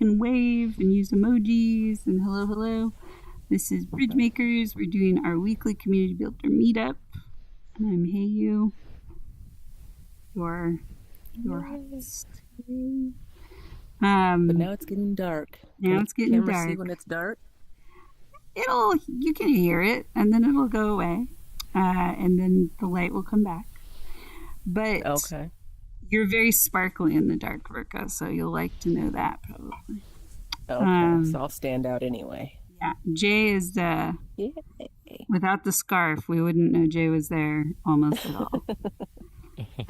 and wave and use emojis and hello, hello. This is BridgeMakers. We're doing our weekly community builder meetup. And I'm Heyu, your host. But now it's getting dark. Now it's getting dark. Camera see when it's dark? You can hear it, and then it'll go away, and then the light will come back. But okay. You're very sparkly in the dark, Virgo, so you'll like to know that probably. Okay, so I'll stand out anyway. Yeah, Jay is without the scarf, we wouldn't know Jay was there almost at all.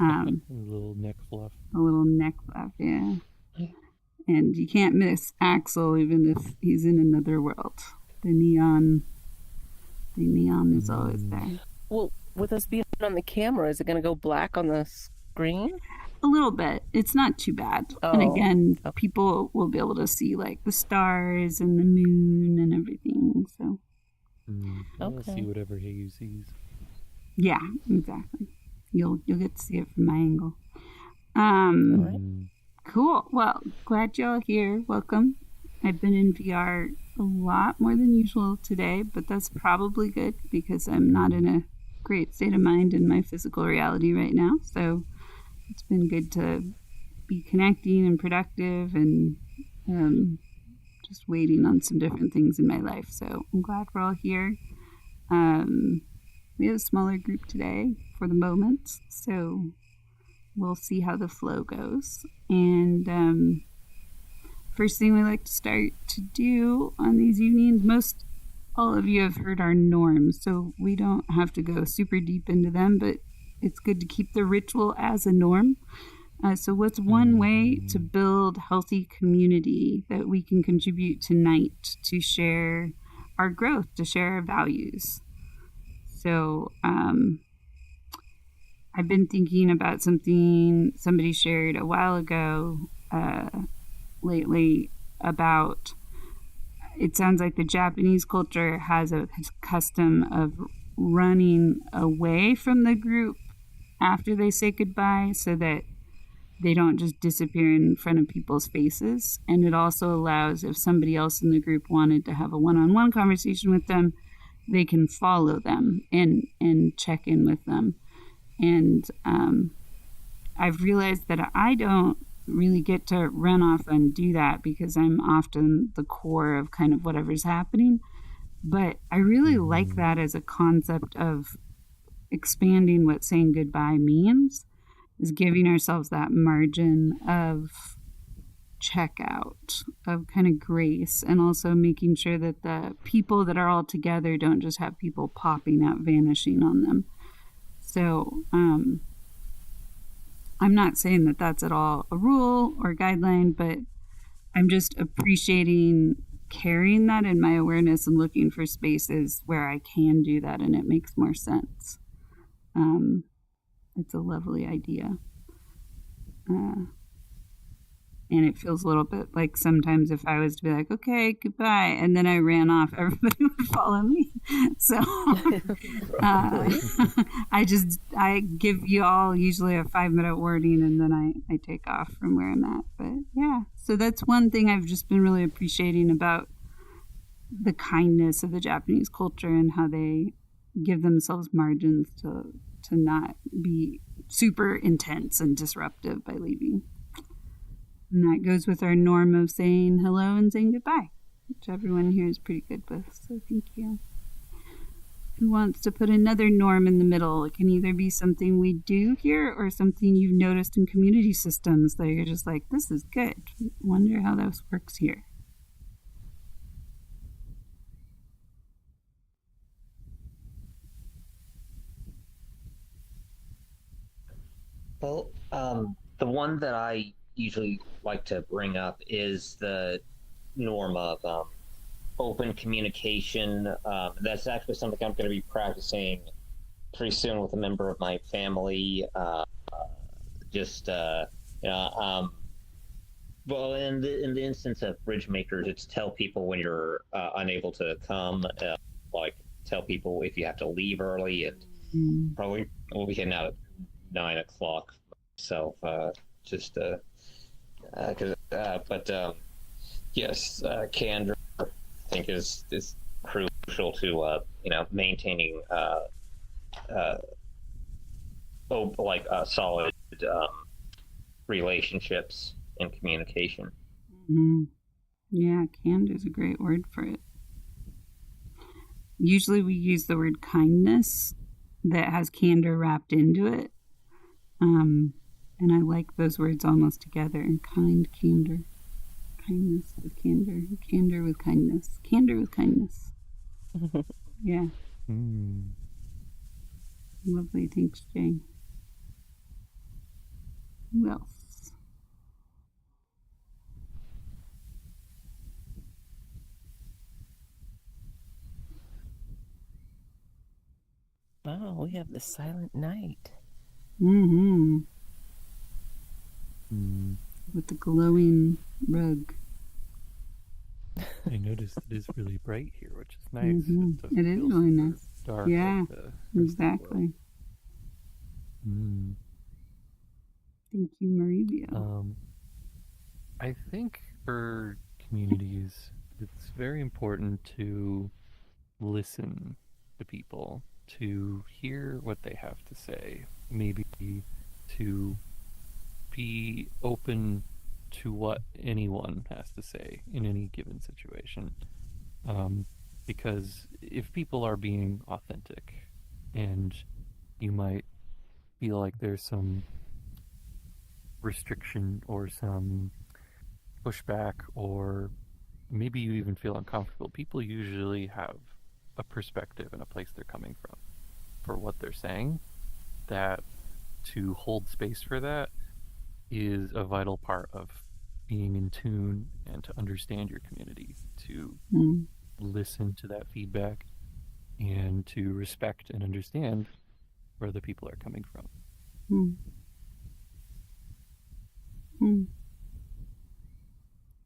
A little neck fluff. Yeah. And you can't miss Axel even if he's in another world. The neon is always there. Well, with us being on the camera, is it going to go black on the screen? A little bit. It's not too bad. Oh, and again, people will be able to see like the stars and the moon and everything. So I'll see whatever Heyu sees. Yeah, exactly. You'll get to see it from my angle. All right. Cool. Well, glad y'all here. Welcome. I've been in VR a lot more than usual today, but that's probably good because I'm not in a great state of mind in my physical reality right now. So it's been good to be connecting and productive and just waiting on some different things in my life. So I'm glad we're all here. We have a smaller group today for the moment, so we'll see how the flow goes. And first thing we like to start to do on these evenings, most all of you have heard our norms, so we don't have to go super deep into them, but it's good to keep the ritual as a norm. So what's one way to build healthy community that we can contribute tonight to share our growth, to share our values? So I've been thinking about something somebody shared a while ago lately about, it sounds like the Japanese culture has a custom of running away from the group after they say goodbye so that they don't just disappear in front of people's faces. And it also allows, if somebody else in the group wanted to have a one-on-one conversation with them, they can follow them and check in with them. And I've realized that I don't really get to run off and do that because I'm often the core of kind of whatever's happening. But I really like that as a concept of expanding what saying goodbye means, is giving ourselves that margin of checkout, of kind of grace, and also making sure that the people that are all together don't just have people popping out, vanishing on them. So I'm not saying that that's at all a rule or guideline, but I'm just appreciating carrying that in my awareness and looking for spaces where I can do that and it makes more sense. It's a lovely idea. And it feels a little bit like sometimes if I was to be like, okay, goodbye, and then I ran off, everybody would follow me. So I give you all usually a 5-minute warning and then I take off from where I'm at. But yeah, so that's one thing I've just been really appreciating about the kindness of the Japanese culture and how they give themselves margins to not be super intense and disruptive by leaving. And that goes with our norm of saying hello and saying goodbye, which everyone here is pretty good with, so thank you. Who wants to put another norm in the middle? It can either be something we do here or something you've noticed in community systems that you're just like, this is good. Wonder how this works here. Well, the one that I usually like to bring up is the norm of open communication. That's actually something I'm going to be practicing pretty soon with a member of my family. Well, in the instance of BridgeMakers, it's tell people when you're unable to come, like tell people if you have to leave early, and probably we'll be heading out at 9 o'clock. So Yes, candor, I think, is crucial to maintaining solid relationships and communication. Mm-hmm. Yeah, candor is a great word for it. Usually we use the word kindness that has candor wrapped into it. And I like those words almost together. Candor. Kindness with candor. Candor with kindness. Candor with kindness. Yeah. Lovely. Thanks, Jay. Who else? Oh, we have the silent night. Mm-hmm. With the glowing rug. I noticed it is really bright here, which is nice. Mm-hmm. It is really nice. Dark. Yeah, like exactly. Thank you, Marivia. I think for communities, it's very important to listen to people, to hear what they have to say, maybe to be open to what anyone has to say in any given situation. Because if people are being authentic and you might feel like there's some restriction or some pushback, or maybe you even feel uncomfortable, people usually have a perspective and a place they're coming from for what they're saying. That to hold space for that is a vital part of being in tune and to understand your community, to listen to that feedback and to respect and understand where the people are coming from.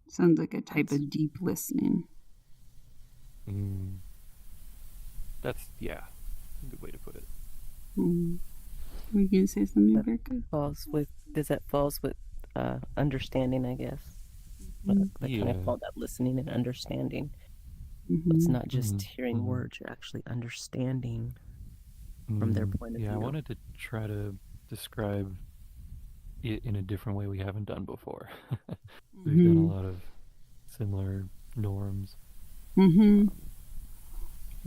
Sounds like a type of deep listening. That's a good way to put it. Were you going to say something, Berka? That falls with understanding, I guess. Kind of call that listening and understanding. It's not just hearing words, you're actually understanding from their point of view. Yeah, I wanted to try to describe it in a different way we haven't done before. We've done a lot of similar norms.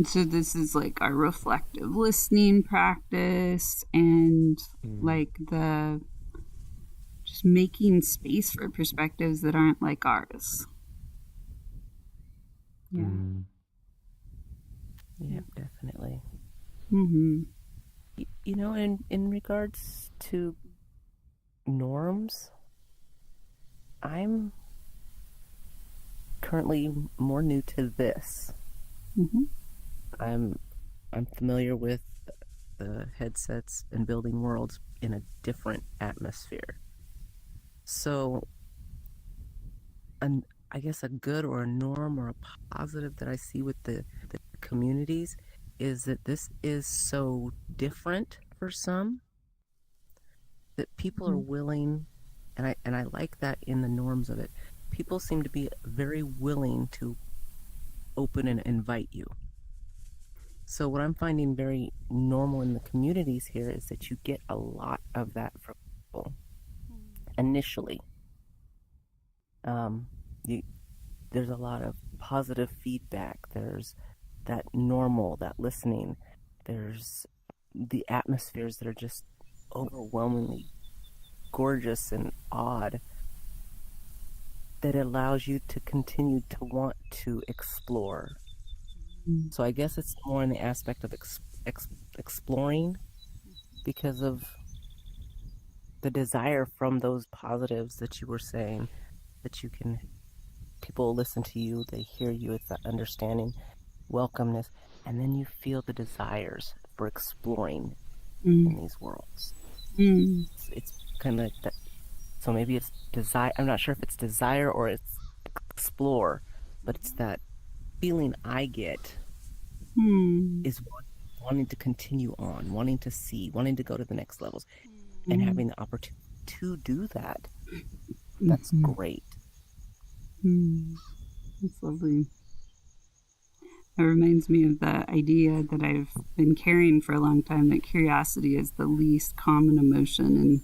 So this is like our reflective listening practice and like the just making space for perspectives that aren't like ours. Yeah. Yeah, definitely. You know, in regards to norms, I'm currently more new to this. I'm familiar with the headsets and building worlds in a different atmosphere. So, I guess a good or a norm or a positive that I see with the communities is that this is so different for some that people are willing, and I like that in the norms of it. People seem to be very willing to open and invite you. So what I'm finding very normal in the communities here is that you get a lot of that from people initially. There's a lot of positive feedback. There's that normal, that listening. There's the atmospheres that are just overwhelmingly gorgeous and odd, that allows you to continue to want to explore. So I guess it's more in the aspect of exploring, because of the desire from those positives that you were saying, that people listen to you, they hear you, it's that understanding, welcomeness, and then you feel the desires for exploring in these worlds. It's kind of like that. So maybe it's desire. I'm not sure if it's desire or it's explore, but it's that feeling I get is wanting to continue on, wanting to see, wanting to go to the next levels, and having the opportunity to do that. That's great. That's lovely. It reminds me of the idea that I've been carrying for a long time, that curiosity is the least common emotion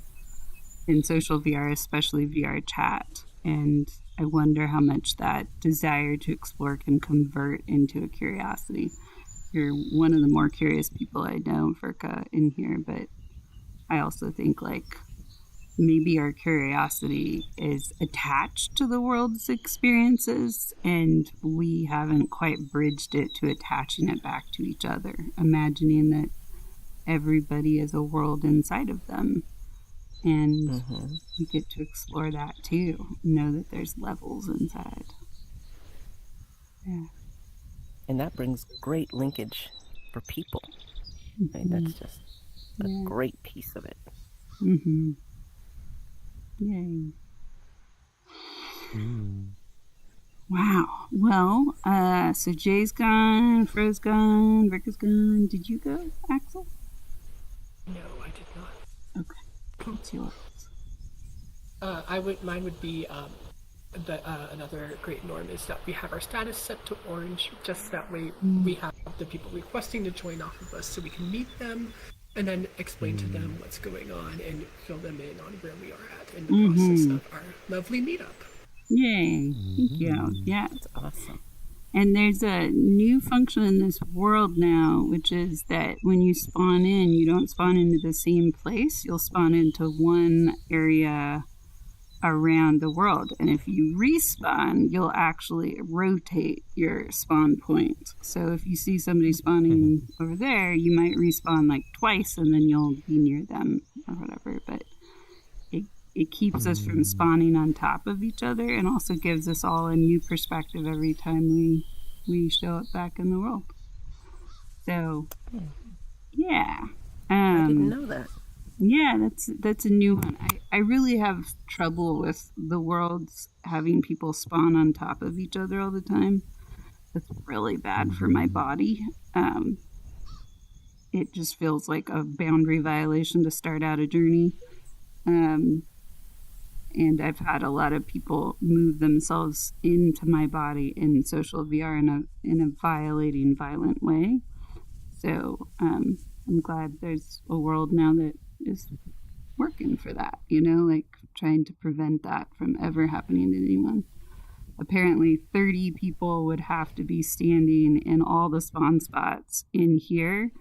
in social VR, especially VR chat. And I wonder how much that desire to explore can convert into a curiosity. You're one of the more curious people I know, Verka, in here, but I also think like maybe our curiosity is attached to the world's experiences and we haven't quite bridged it to attaching it back to each other, imagining that everybody is a world inside of them. And we get to explore that too, know that there's levels inside. Yeah. And that brings great linkage for people. Right? That's just a great piece of it. Yay. Wow. Well, so Jay's gone, Fro's gone, Rick is gone. Did you go, Axel? No, I did not. Okay. What's yours? Mine would be another great norm is that we have our status set to orange, just that way we have the people requesting to join off of us so we can meet them and then explain to them what's going on and fill them in on where we are at in the process of our lovely meetup. Yay. Thank you. Yeah. That's awesome. And there's a new function in this world now, which is that when you spawn in, you don't spawn into the same place. You'll spawn into one area around the world. And if you respawn, you'll actually rotate your spawn point. So if you see somebody spawning over there, you might respawn like twice and then you'll be near them or whatever. But it keeps us from spawning on top of each other and also gives us all a new perspective every time we show up back in the world. So, yeah. I didn't know that. Yeah, that's a new one. I really have trouble with the worlds having people spawn on top of each other all the time. That's really bad for my body. It just feels like a boundary violation to start out a journey. And I've had a lot of people move themselves into my body in social VR in a violating, violent way. So I'm glad there's a world now that is working for that, like trying to prevent that from ever happening to anyone. Apparently 30 people would have to be standing in all the spawn spots in here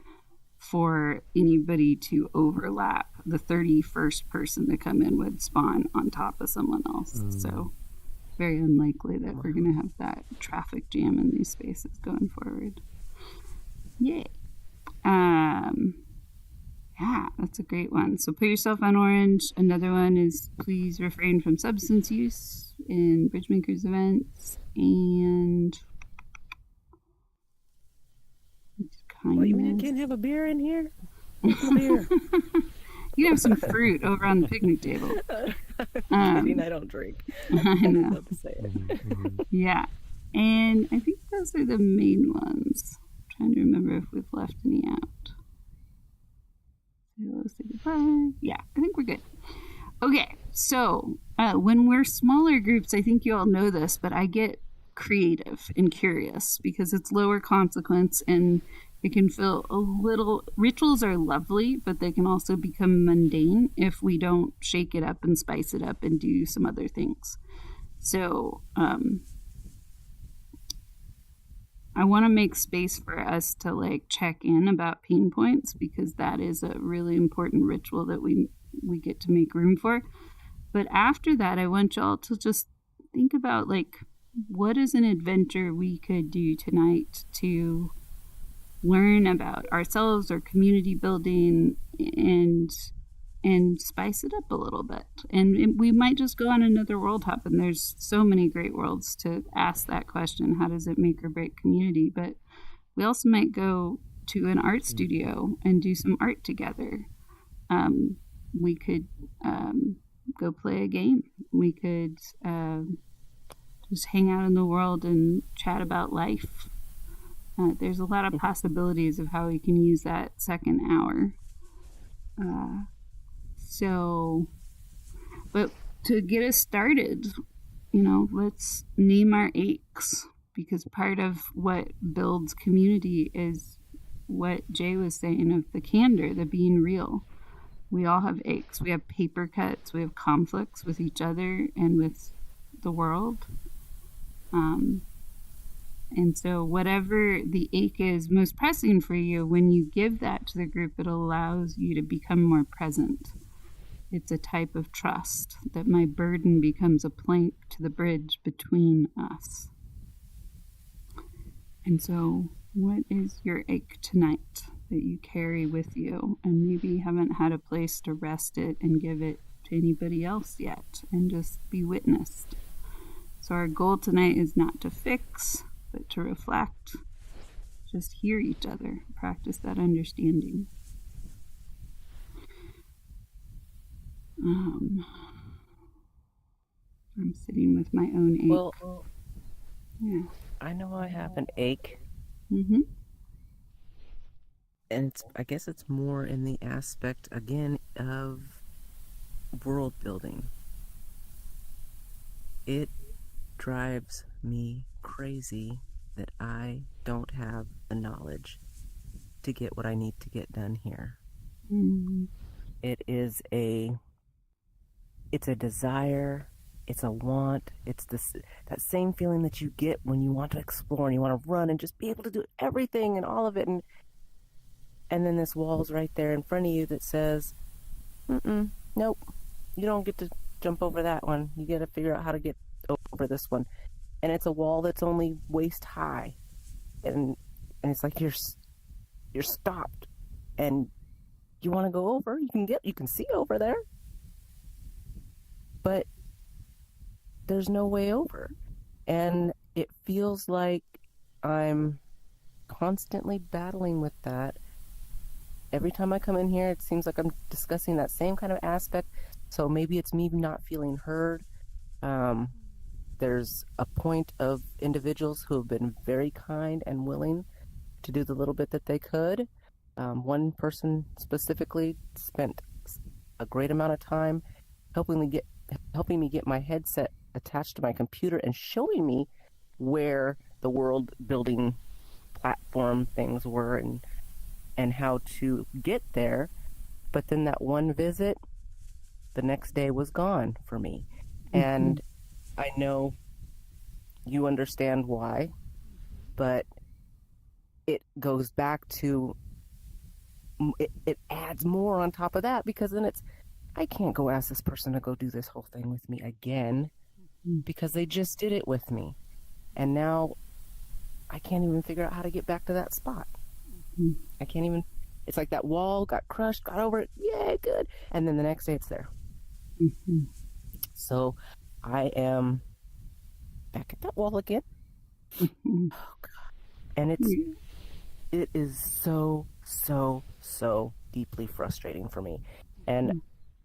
for anybody to overlap. The 31st person to come in would spawn on top of someone else. So very unlikely that we're going to have that traffic jam in these spaces going forward. Yay. Yeah, that's a great one. So put yourself on orange. Another one is please refrain from substance use in BridgeMakers events. And What, you mean I can't have a beer in here? What's a beer? You can have some fruit over on the picnic table. I'm kidding, I don't drink. I know. Love to say it. Yeah. And I think those are the main ones. I'm trying to remember if we've left any out. Say goodbye. Yeah, I think we're good. Okay, so when we're smaller groups, I think you all know this, but I get creative and curious because it's lower consequence and it can feel a little... Rituals are lovely, but they can also become mundane if we don't shake it up and spice it up and do some other things. So I want to make space for us to check in about pain points because that is a really important ritual that we get to make room for. But after that, I want y'all to just think about what is an adventure we could do tonight to learn about ourselves or community building and spice it up a little bit. And we might just go on another world hop, and there's so many great worlds to ask that question, how does it make or break community? But we also might go to an art studio and do some art together. We could go play a game. We could just hang out in the world and chat about life. There's a lot of possibilities of how we can use that second hour. But to get us started, let's name our aches, because part of what builds community is what Jay was saying of the candor, the being real. We all have aches. We have paper cuts. We have conflicts with each other and with the world. And so whatever the ache is most pressing for you, when you give that to the group, it allows you to become more present. It's a type of trust that my burden becomes a plank to the bridge between us. And so what is your ache tonight that you carry with you and maybe haven't had a place to rest it and give it to anybody else yet and just be witnessed? So our goal tonight is not to fix, but to reflect, just hear each other, practice that understanding. I'm sitting with my own ache. Well, yeah. I know I have an ache. Mm-hmm. And I guess it's more in the aspect, again, of world building. It drives me crazy that I don't have the knowledge to get what I need to get done here. Mm-hmm. It's a desire, it's a want, it's that same feeling that you get when you want to explore and you want to run and just be able to do everything and all of it, and then this wall's right there in front of you that says, nope, you don't get to jump over that one. You got to figure out how to get over this one. And it's a wall that's only waist high, and it's like you're stopped, and you want to go over. You can see over there, but there's no way over, and it feels like I'm constantly battling with that. Every time I come in here, it seems like I'm discussing that same kind of aspect. So maybe it's me not feeling heard. There's a point of individuals who have been very kind and willing to do the little bit that they could. One person specifically spent a great amount of time helping me get my headset attached to my computer and showing me where the world building platform things were and how to get there. But then that one visit, the next day was gone for me. And I know you understand why, but it goes back to, it adds more on top of that, because then I can't go ask this person to go do this whole thing with me again because they just did it with me. And now I can't even figure out how to get back to that spot. I can't even, it's like that wall got crushed, got over it, yay, good. And then the next day it's there. So I am back at that wall again. Oh God. And it is so deeply frustrating for me. And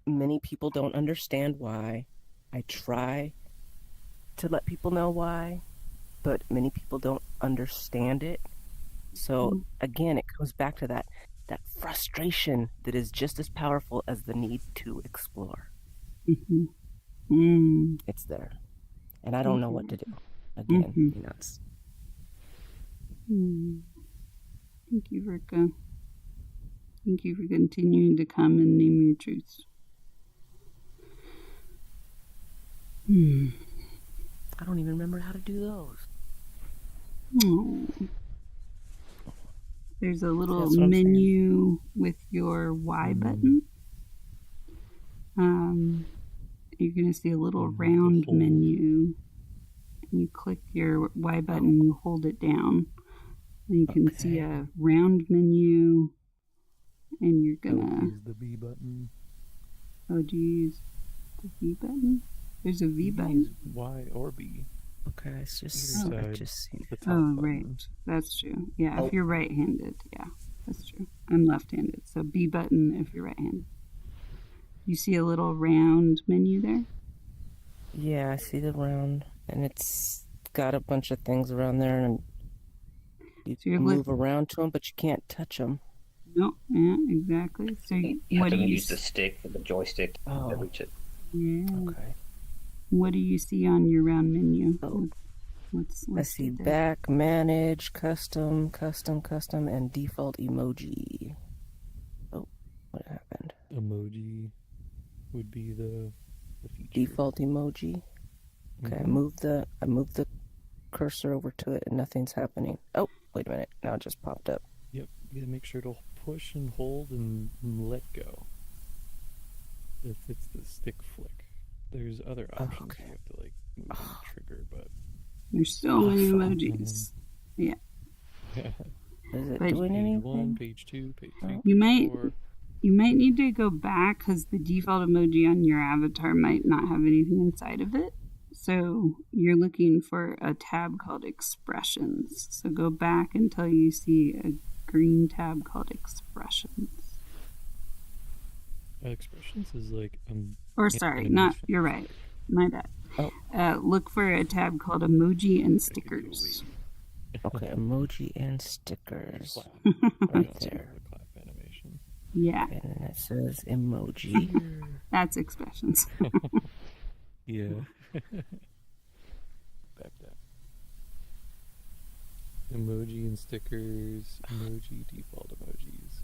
many people don't understand why. I try to let people know why, but many people don't understand it. So again, it goes back to that frustration that is just as powerful as the need to explore. It's there, and I don't know what to do. Again, it's. Thank you, Virka. Thank you for continuing to come and name your truths. I don't even remember how to do those. Oh. There's a little menu with your Y button. You're going to see a little round menu. And you click your Y button and you hold it down. And you can see a round menu. And you're going to... use the B button. Oh, do you use the V button? There's a V button. Use Y or B. Okay, it's just seen the top Oh, button. right. That's true. Yeah, if you're right-handed. Yeah, that's true. I'm left-handed, so B button if you're right-handed. You see a little round menu there? Yeah, I see the round, and it's got a bunch of things around there, and you move around to them, but you can't touch them. No, yeah, exactly. So You what have do to you use the stick, the joystick to reach it. Yeah. Okay. What do you see on your round menu? Oh. What's I see listed there? back, manage, custom, and default emoji. Oh, what happened? Emoji would be the feature. Default emoji. Okay, I moved the cursor over to it and nothing's happening. Oh, wait a minute. Now it just popped up. Yep, you gotta make sure to push and hold and let go. If it's the stick flick. There's other options you have to like move and trigger, but There's so many emojis. Yeah. Is it But doing page anything? 1, page 2, page 3, You page might 4. you might need to go back because the default emoji on your avatar might not have anything inside of it. So you're looking for a tab called Expressions. So go back until you see a green tab called Expressions. Expressions is like Or sorry, not, you're right. My bad. Look for a tab called Emoji and Stickers. Okay, emoji and stickers. Right Right there. The clap animation. Yeah, And then it says emoji. that's Expressions. Yeah. Back down. Emoji and stickers, emoji default emojis.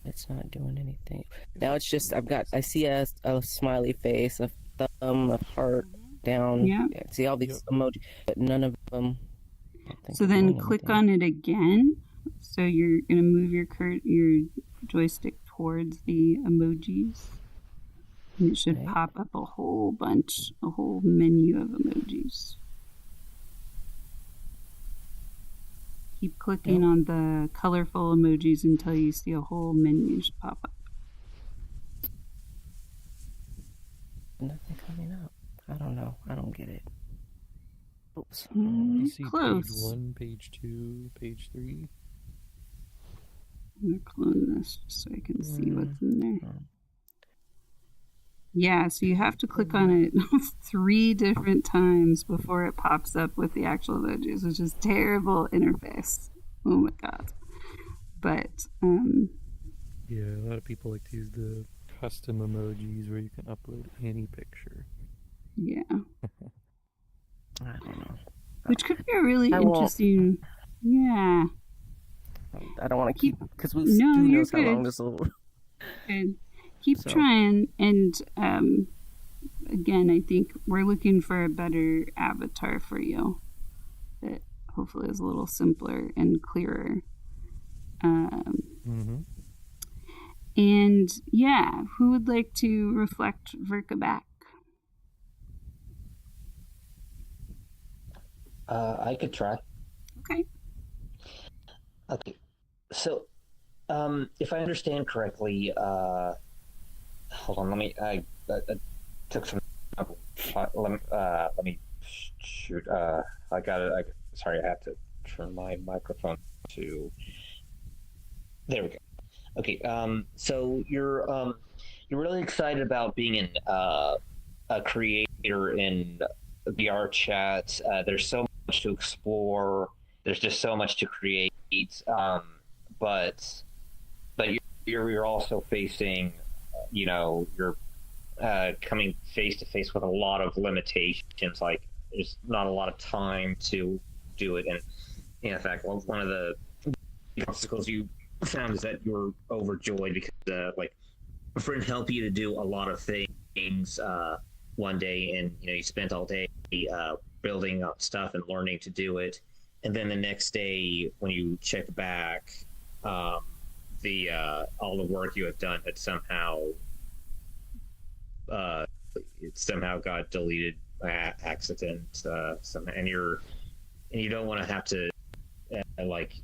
It's not doing anything. Now it's just, I see a smiley face, a thumb, a heart down. Yeah. I see all these emojis, but none of them. So then click on it again. So you're going to move your joystick towards the emojis. And it should pop up a whole menu of emojis. Keep clicking on the colorful emojis until you see a whole menu should pop up. Nothing coming up. I don't know. I don't get it. Oops. You see Close. page 1, page 2, page 3. I'm going to clone this just so I can see what's in there. Yeah, so you have to click on it 3 different times before it pops up with the actual emojis, which is terrible interface. Oh my god. But, Yeah, a lot of people like to use the custom emojis where you can upload any picture. yeah. I don't know. Which could be a really interesting... Yeah. I don't want to keep, because who No, you're knows how long good. this will... And keep trying, and again, I think we're looking for a better avatar for you that hopefully is a little simpler and clearer. And yeah, who would like to reflect Verka back? I could try. Okay. Okay. So, if I understand correctly, hold on. I took some. Let me shoot. I got it. Sorry, I have to turn my microphone to. There we go. Okay. So you're really excited about being a creator in VR chat. There's so much to explore. There's just so much to create. But you're also facing, you're coming face to face with a lot of limitations. Like there's not a lot of time to do it, and in fact, one of the obstacles you found is that you're overjoyed because like a friend helped you to do a lot of things one day, and you spent all day building up stuff and learning to do it, and then the next day when you check back, all the work you have done had somehow got deleted by accident, and you don't want to have to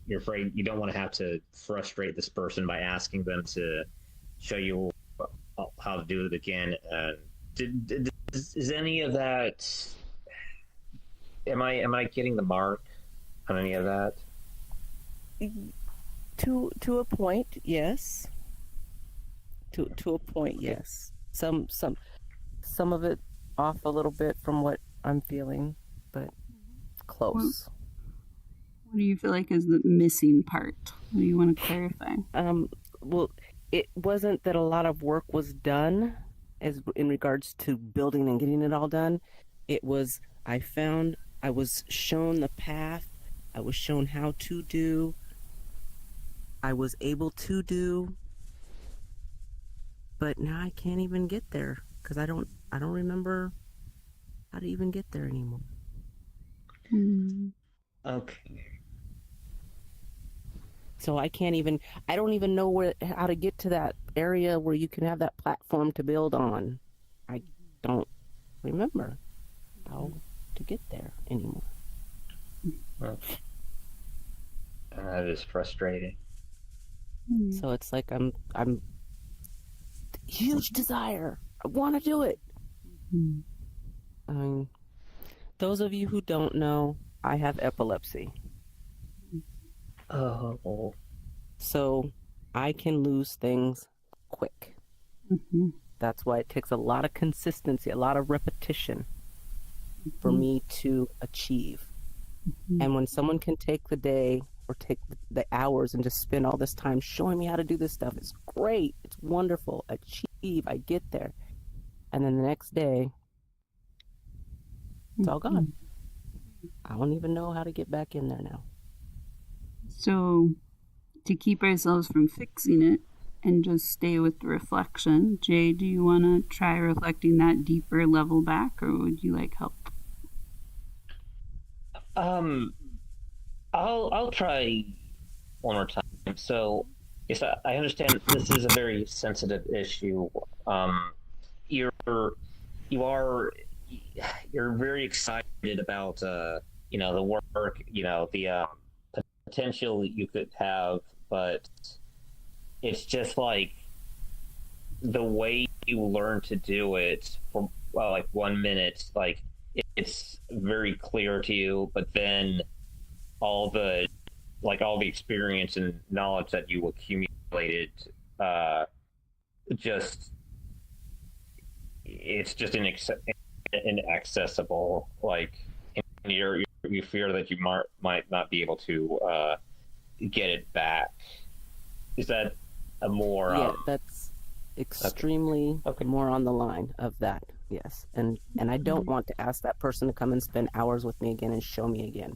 you're afraid you don't want to have to frustrate this person by asking them to show you how to do it again. Is any of that? Am I getting the mark on any of that? To a point, yes. To a point, yes. Some of it off a little bit from what I'm feeling, but close. What do you feel like is the missing part? What do you want to clarify? Well, it wasn't that a lot of work was done as in regards to building and getting it all done. It was, I was shown the path, I was shown how to do, I was able to do, but now I can't even get there because I don't remember how to even get there anymore. Okay. So I don't even know how to get to that area where you can have that platform to build on. I don't remember how to get there anymore. Well, that is frustrating. So it's like I'm huge desire. I want to do it. I mean, those of you who don't know, I have epilepsy. Oh. So I can lose things quick. That's why it takes a lot of consistency, a lot of repetition for me to achieve. And when someone can take the day or take the hours and just spend all this time showing me how to do this stuff, it's great. It's wonderful. Achieve. I get there. And then the next day, it's all gone. I don't even know how to get back in there now. So, to keep ourselves from fixing it and just stay with the reflection, Jay, do you want to try reflecting that deeper level back, or would you like help? I'll try one more time. So, yes, I understand this is a very sensitive issue. You're you're very excited about the work, the potential you could have, but it's just like the way you learn to do it for like 1 minute, like it's very clear to you, but then all the experience and knowledge that you accumulated, just it's just inaccessible. Like, and you fear that you might not be able to get it back. Is that a more? Yeah, that's extremely more on the line of that. Yes, and I don't want to ask that person to come and spend hours with me again and show me again.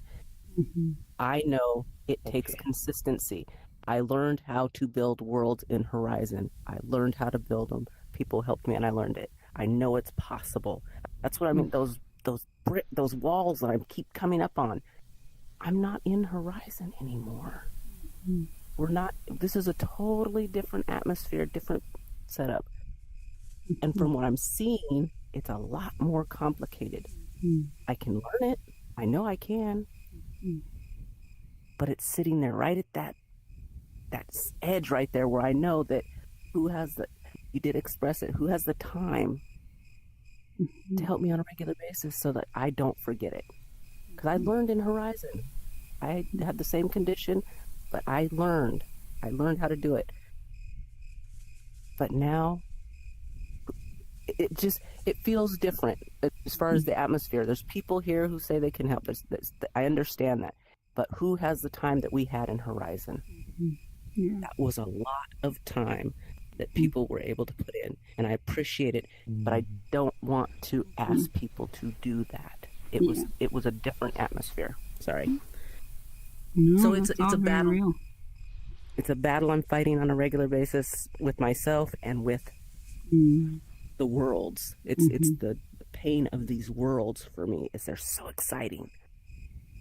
I know it takes consistency. I learned how to build worlds in Horizon. I learned how to build them. People helped me, and I learned it. I know it's possible. That's what I mean. Those walls that I keep coming up on. I'm not in Horizon anymore. We're not. This is a totally different atmosphere, different setup. And from what I'm seeing, it's a lot more complicated. I can learn it. I know I can. But it's sitting there right at that edge right there where I know that you did express it, who has the time to help me on a regular basis so that I don't forget it. Because I learned in Horizon. I had the same condition, but I learned how to do it. But now it feels different as far as the atmosphere. There's people here who say they can help us. I understand that. But who has the time that we had in Horizon? That was a lot of time that people were able to put in, and I appreciate it, but I don't want to ask people to do that. It was a different atmosphere. Sorry. No, so it's a battle. Real. It's a battle I'm fighting on a regular basis with myself and with the worlds. It's the pain of these worlds for me. Is they're so exciting.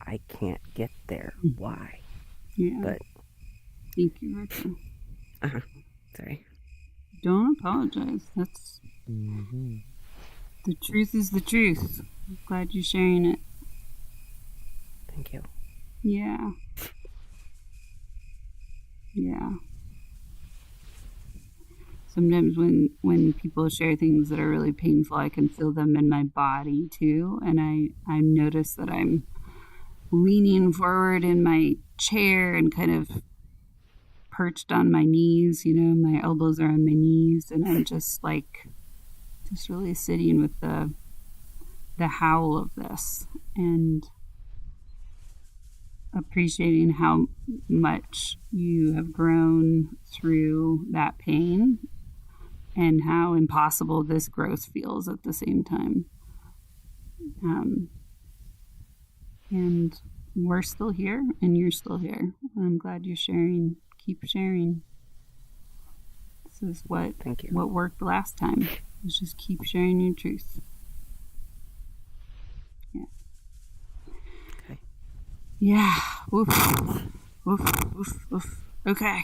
I can't get there. Why? Yeah. But thank you, Rachel. Sorry. Don't apologize. That's the truth is the truth. I'm glad you're sharing it. Thank you. Yeah. Sometimes when people share things that are really painful, I can feel them in my body too, and I notice that I'm leaning forward in my chair and kind of perched on my knees, my elbows are on my knees, and I'm just really sitting with the howl of this and appreciating how much you have grown through that pain and how impossible this growth feels at the same time. And we're still here, and you're still here. I'm glad you're sharing. Keep sharing. This is what Thank you. what worked last time. Is just keep sharing your truth. Yeah. Okay. Yeah. Oof. Oof. Oof. Oof. Okay.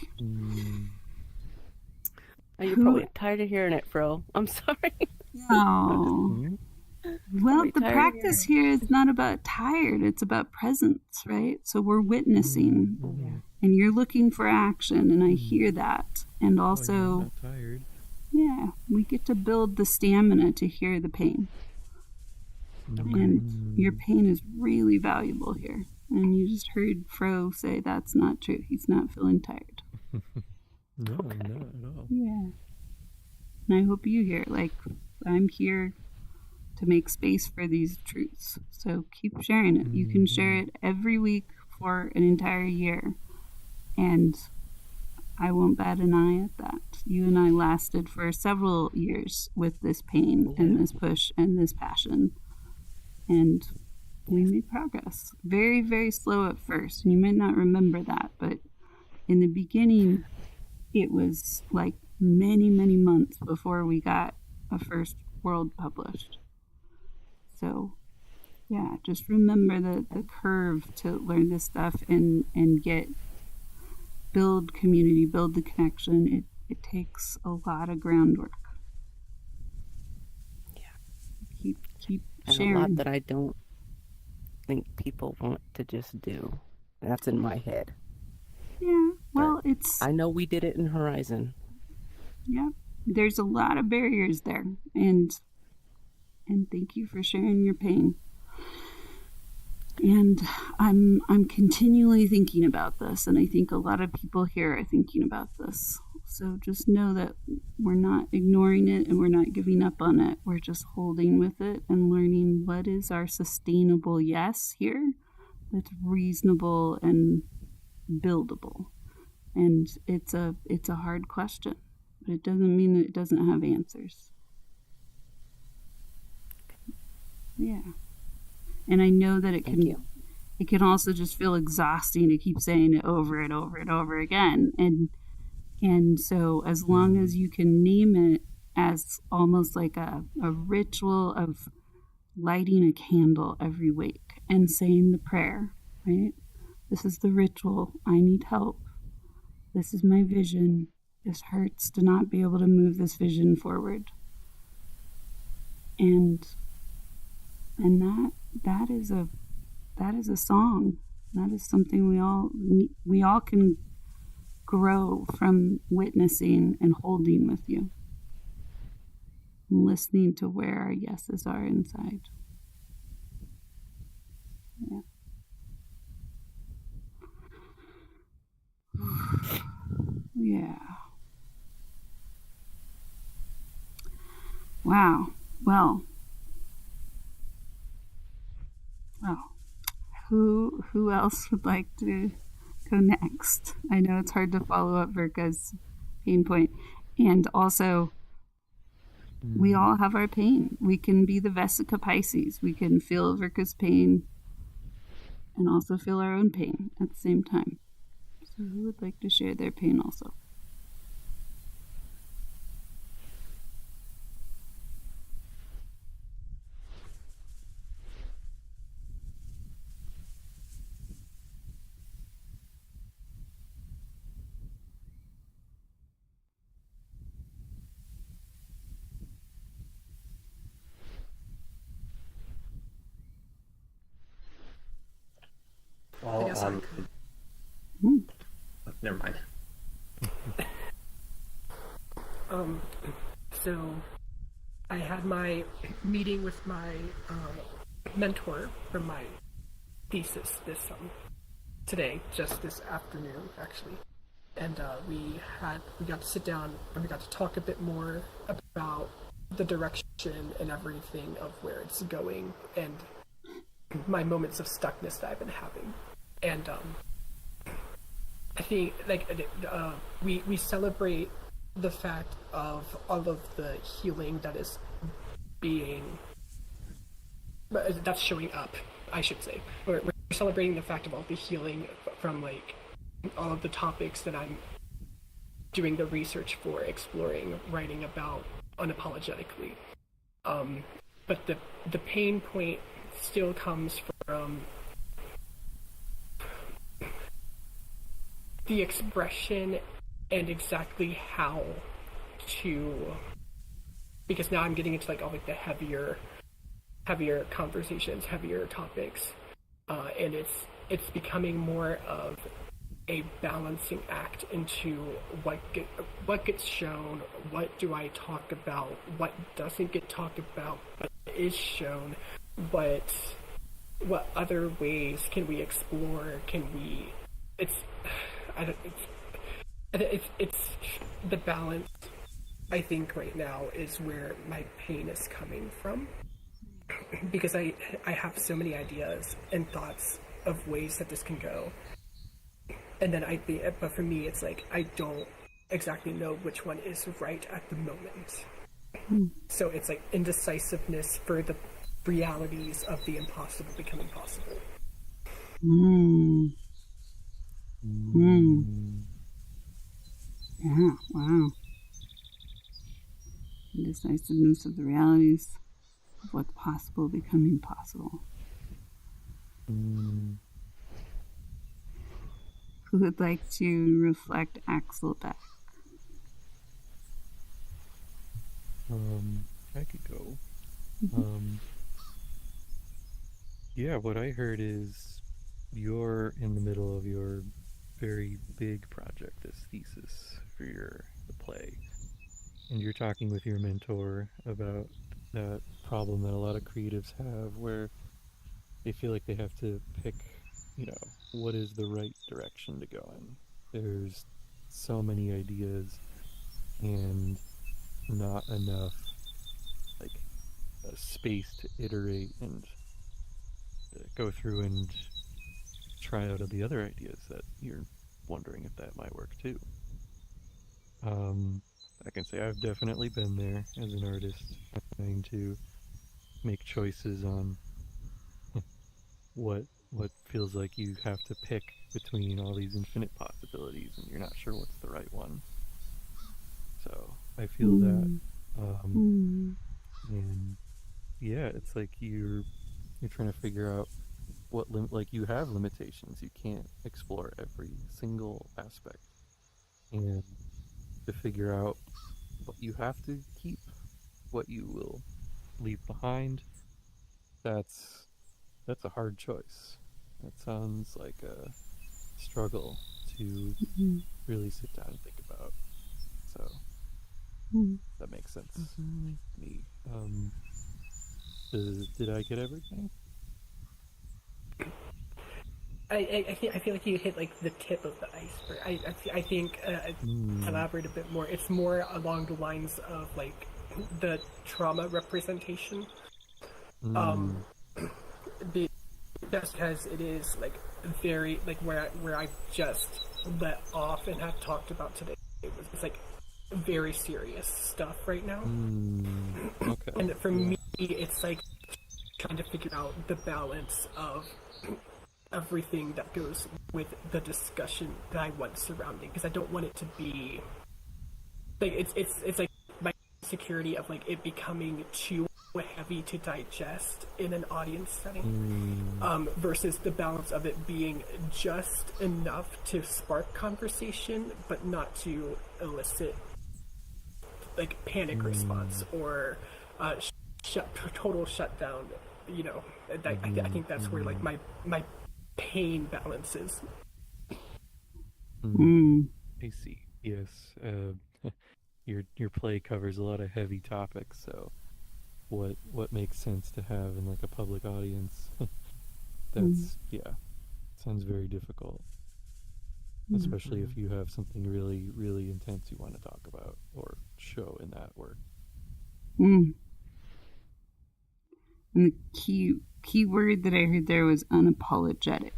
Oh, you're probably tired of hearing it, Fro. I'm sorry. No. Well, Probably the tired of practice here is not about tired. It's about presence, right? So we're witnessing, and you're looking for action, and I hear that. And also, I'm not tired. yeah, we get to build the stamina to hear the pain. And your pain is really valuable here. And you just heard Fro say that's not true. He's not feeling tired. No, not at all. Yeah. And I hope you hear, like, I'm here to make space for these truths. So keep sharing it. You can share it every week for an entire year. And I won't bat an eye at that. You and I lasted for several years with this pain and this push and this passion. And we made progress. Very, very slow at first. And you might not remember that, but in the beginning, it was like many, many months before we got a first world published. So, yeah, just remember the curve to learn this stuff and build community, build the connection. It takes a lot of groundwork. Yeah. Keep And sharing. a lot that I don't think people want to just do. That's in my head. Yeah, well, But it's... I know we did it in Horizon. Yeah, there's a lot of barriers there. And thank you for sharing your pain. And I'm continually thinking about this, and I think a lot of people here are thinking about this. So just know that we're not ignoring it and we're not giving up on it. We're just holding with it and learning what is our sustainable yes here that's reasonable and buildable. And it's a hard question, but it doesn't mean that it doesn't have answers. Yeah. And I know that it can also just feel exhausting to keep saying it over and over and over again. And so as long as you can name it as almost like a ritual of lighting a candle every week and saying the prayer, right? This is the ritual. I need help. This is my vision. This hurts to not be able to move this vision forward. And that is a song. That is something we all can grow from witnessing and holding with you. And listening to where our yeses are inside. Yeah. Yeah. Wow. Well, who else would like to go next? I know it's hard to follow up Virka's pain point. And also, we all have our pain. We can be the Vesica Pisces. We can feel Virka's pain and also feel our own pain at the same time. So who would like to share their pain also? Well, guess I never mind. So I had my meeting with my mentor for my thesis today, just this afternoon actually, and we got to sit down and we got to talk a bit more about the direction and everything of where it's going and my moments of stuckness that I've been having. And I think we celebrate the fact of all of the healing that is being but that's showing up, I should say. We're celebrating the fact of all the healing from like all of the topics that I'm doing the research for, exploring, writing about unapologetically. But the pain point still comes from the expression and exactly how to, because now I'm getting into like all like the heavier conversations, heavier topics, and it's becoming more of a balancing act into what gets shown, what do I talk about, what doesn't get talked about, what is shown, what other ways can we explore? Can we? It's the balance. I think right now is where my pain is coming from, because I have so many ideas and thoughts of ways that this can go. And then but for me, it's like, I don't exactly know which one is right at the moment. So it's like indecisiveness for the realities of the impossible becoming possible. Yeah, wow. Indecisiveness of the realities of what's possible becoming possible. Who would like to reflect Axel back? I could go. Yeah, what I heard is you're in the middle of your very big project, this thesis for the play, and you're talking with your mentor about that problem that a lot of creatives have, where they feel like they have to pick, what is the right direction to go in. There's so many ideas and not enough space to iterate and go through and try out the other ideas that you're wondering if that might work too. I can say I've definitely been there as an artist, trying to make choices on what feels like you have to pick between all these infinite possibilities and you're not sure what's the right one. So I feel that. And yeah, it's like you're trying to figure out what you have limitations. You can't explore every single aspect, and to figure out what you have to keep, what you will leave behind. That's a hard choice. That sounds like a struggle to really sit down and think about. So that makes sense to me. Did I get everything? I feel like you hit like the tip of the iceberg. I think elaborate a bit more. It's more along the lines of like the trauma representation. Just because it is like very like where I just let off and have talked about today. It's like very serious stuff right now. Okay. And for me, it's like trying to figure out the balance of everything that goes with the discussion that I want surrounding, because I don't want it to be like it's like my insecurity of like it becoming too heavy to digest in an audience setting, versus the balance of it being just enough to spark conversation but not to elicit like panic response or total shutdown. I think that's where like my pain balances. I see. Yes. Your play covers a lot of heavy topics, so what makes sense to have in like a public audience? That's sounds very difficult, especially if you have something really, really intense you want to talk about or show in that work. And the key word that I heard there was unapologetic.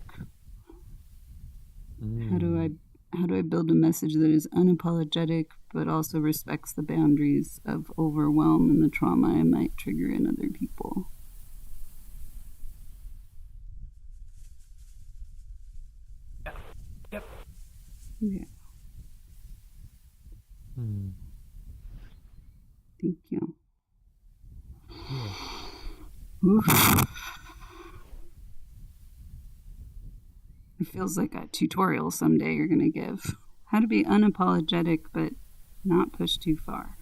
How do I build a message that is unapologetic but also respects the boundaries of overwhelm and the trauma I might trigger in other people? Yeah. Hmm. Thank you. Yeah. Oof. It feels like a tutorial someday you're going to give. How to be unapologetic but not push too far.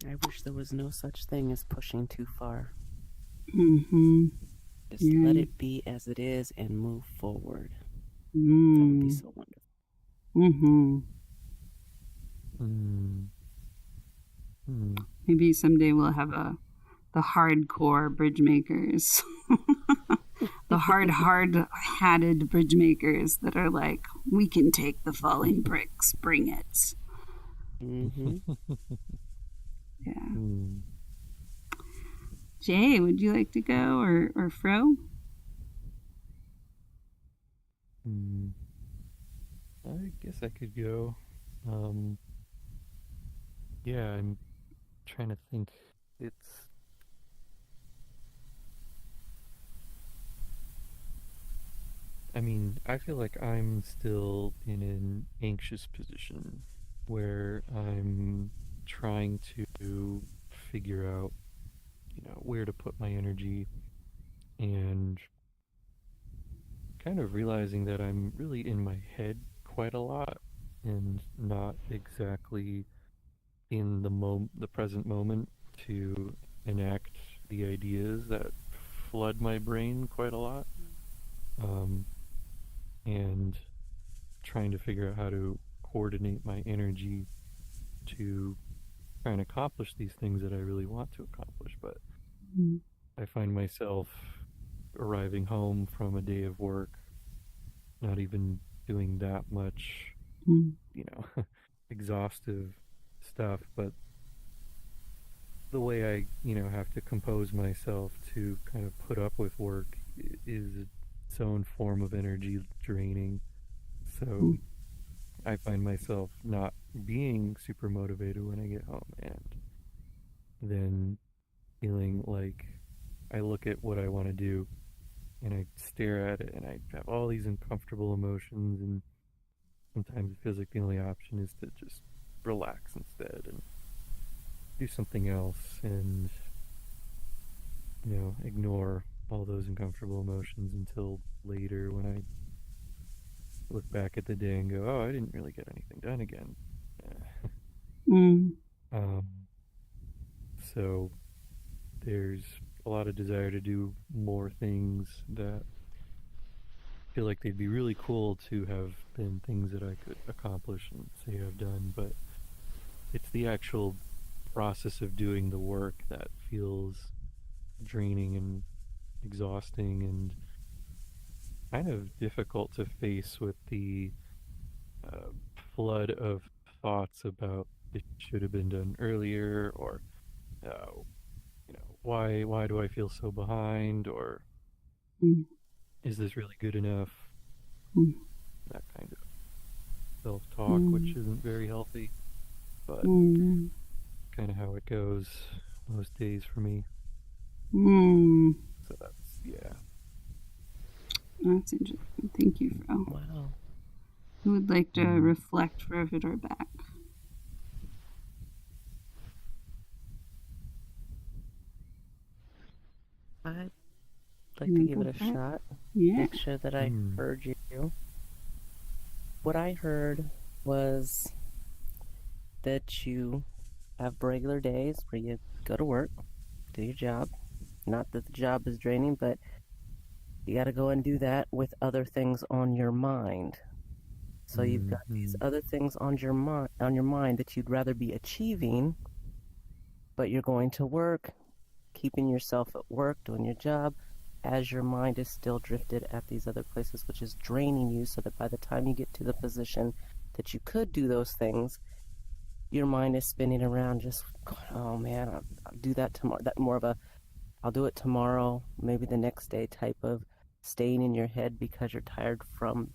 I wish there was no such thing as pushing too far. Mm-hmm. Just Yeah. let it be as it is and move forward. That would be Mm. so wonderful. Mm-hmm. Hmm. Hmm. Maybe someday we'll have the hardcore BridgeMakers. The hard-hatted BridgeMakers that are like, we can take the falling bricks, bring it. Mm-hmm. Yeah. Hmm. Jay, would you like to go or Fro? Hmm. I guess I could go. Um, yeah, I'm trying to think. It's I mean, I feel like I'm still in an anxious position where I'm trying to figure out, where to put my energy and kind of realizing that I'm really in my head quite a lot and not exactly in the present moment to enact the ideas that flood my brain quite a lot. Um, and trying to figure out how to coordinate my energy to try and accomplish these things that I really want to accomplish. But Mm. I find myself arriving home from a day of work, not even doing that much, Mm. exhaustive stuff, but the way I, have to compose myself to kind of put up with work is its own form of energy draining. So Mm. I find myself not being super motivated when I get home and then feeling like I look at what I want to do and I stare at it and I have all these uncomfortable emotions and sometimes it feels like the only option is to just relax instead and do something else and ignore all those uncomfortable emotions until later when I look back at the day and go, oh, I didn't really get anything done again. Mm. um, so there's a lot of desire to do more things that feel like they'd be really cool to have been things that I could accomplish and say I've done, but it's the actual process of doing the work that feels draining and exhausting and kind of difficult to face with the uh, flood of thoughts about it should have been done earlier or why do I feel so behind or Mm. is this really good enough? Mm. That kind of self-talk, which Mm. isn't very healthy, but Mm. kind of how it goes most days for me. Mm. So yeah. That's interesting. Thank you, Fro. Wow. Who would like to Mm. reflect for it or back? I'd like You to wanna give go it a for it? shot. Yeah. Make sure that I Mm. heard you. What I heard was that you have regular days where you go to work, do your job. Not that the job is draining, but you got to go and do that with other things on your mind. So you've got these other things on your mind that you'd rather be achieving, but you're going to work, keeping yourself at work, doing your job, as your mind is still drifted at these other places, which is draining you, so that by the time you get to the position that you could do those things, your mind is spinning around just, oh man, I'll do that tomorrow. That more of a, I'll do it tomorrow, maybe the next day type of staying in your head because you're tired from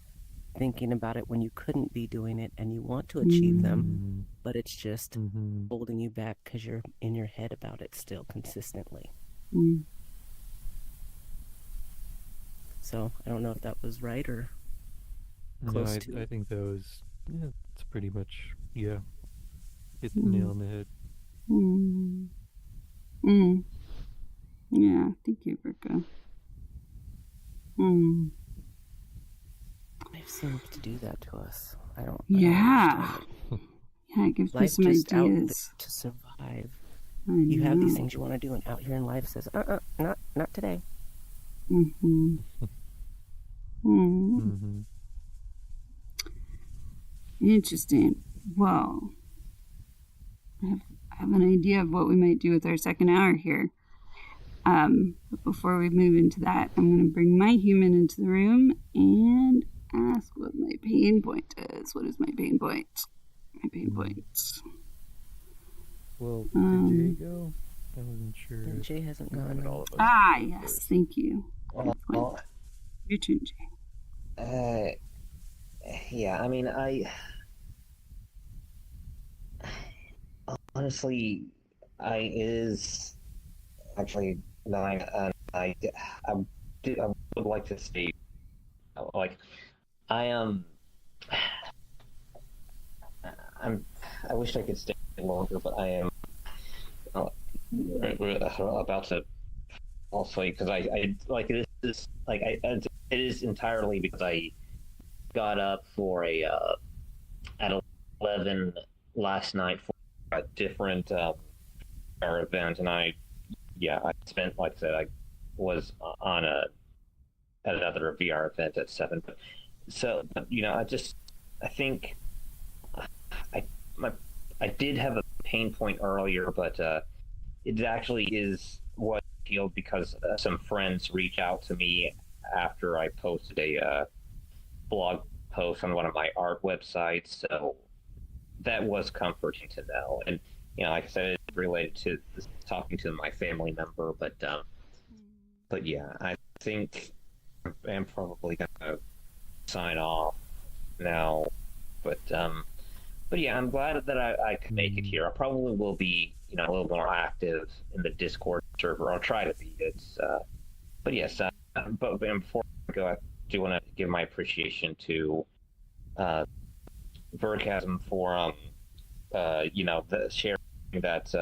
thinking about it when you couldn't be doing it and you want to achieve them, Mm. but it's just Mm-hmm. holding you back because you're in your head about it still consistently. Mm. So I don't know if that was right or No, close to I it. think that was, yeah, it's pretty much, yeah, hit the Mm. nail on the head. Mm. Mm. Yeah, thank you, Virgo. Mm. Life seems to do that to us. I don't Yeah. understand it. Yeah, it gives me Life some just out ideas. to survive. I You have these know. things you want to do, and out here in life says, not today. Mm-hmm. Mm. Mm-hmm. Interesting. Well, I have an idea of what we might do with our second hour here. But before we move into that, I'm going to bring my human into the room and ask what my pain point is. What is my pain point? My pain point. Well, did Jay go? I wasn't sure. And Jay hasn't gone. All of us Ah, did yes. first. Thank you. Well, Your turn, Jay. yeah, I mean, honestly, it is actually 9, and I would like to stay. Like, I am. I wish I could stay longer, but I am about to fall asleep because I like this is like it is entirely because I got up for at 11 last night for a different event, and I spent, like I said, I was on at another VR event at 7. So I think I my I did have a pain point earlier, but it actually is what I feel because some friends reached out to me after I posted a blog post on one of my art websites. So that was comforting to know. And like I said, it's related to talking to my family member, but yeah, I think I'm probably gonna sign off now. But yeah, I'm glad that I could make it here. I probably will be a little more active in the Discord server. I'll try to be. But yes, but before I go, I do want to give my appreciation to Vergasm for sharing that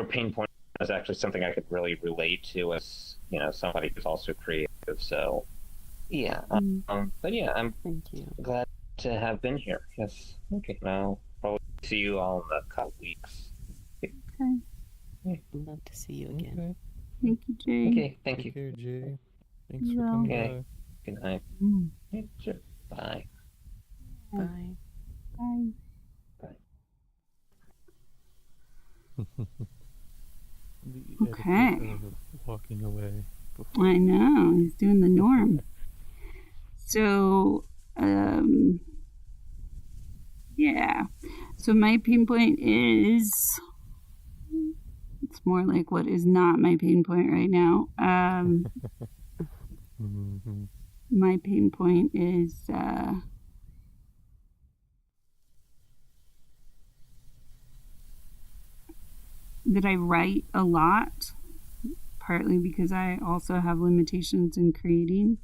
pain point is actually something I could really relate to as somebody who's also creative. So yeah, but yeah, I'm Thank you. glad to have been here. Yes. Okay. Now probably see you all in a couple weeks. Okay. I'd love to see you again. Okay. Thank you, Jay. Okay. Thank Take you. care, Jay. Thanks for Yeah. coming Okay. Good night. Mm. Yeah, sure. Bye. Bye. Bye. The Okay. etiquette of walking away before. I know. He's doing the norm. So, yeah. So my pain point is, it's more like what is not my pain point right now. Mm-hmm. My pain point is, that I write a lot, partly because I also have limitations in creating.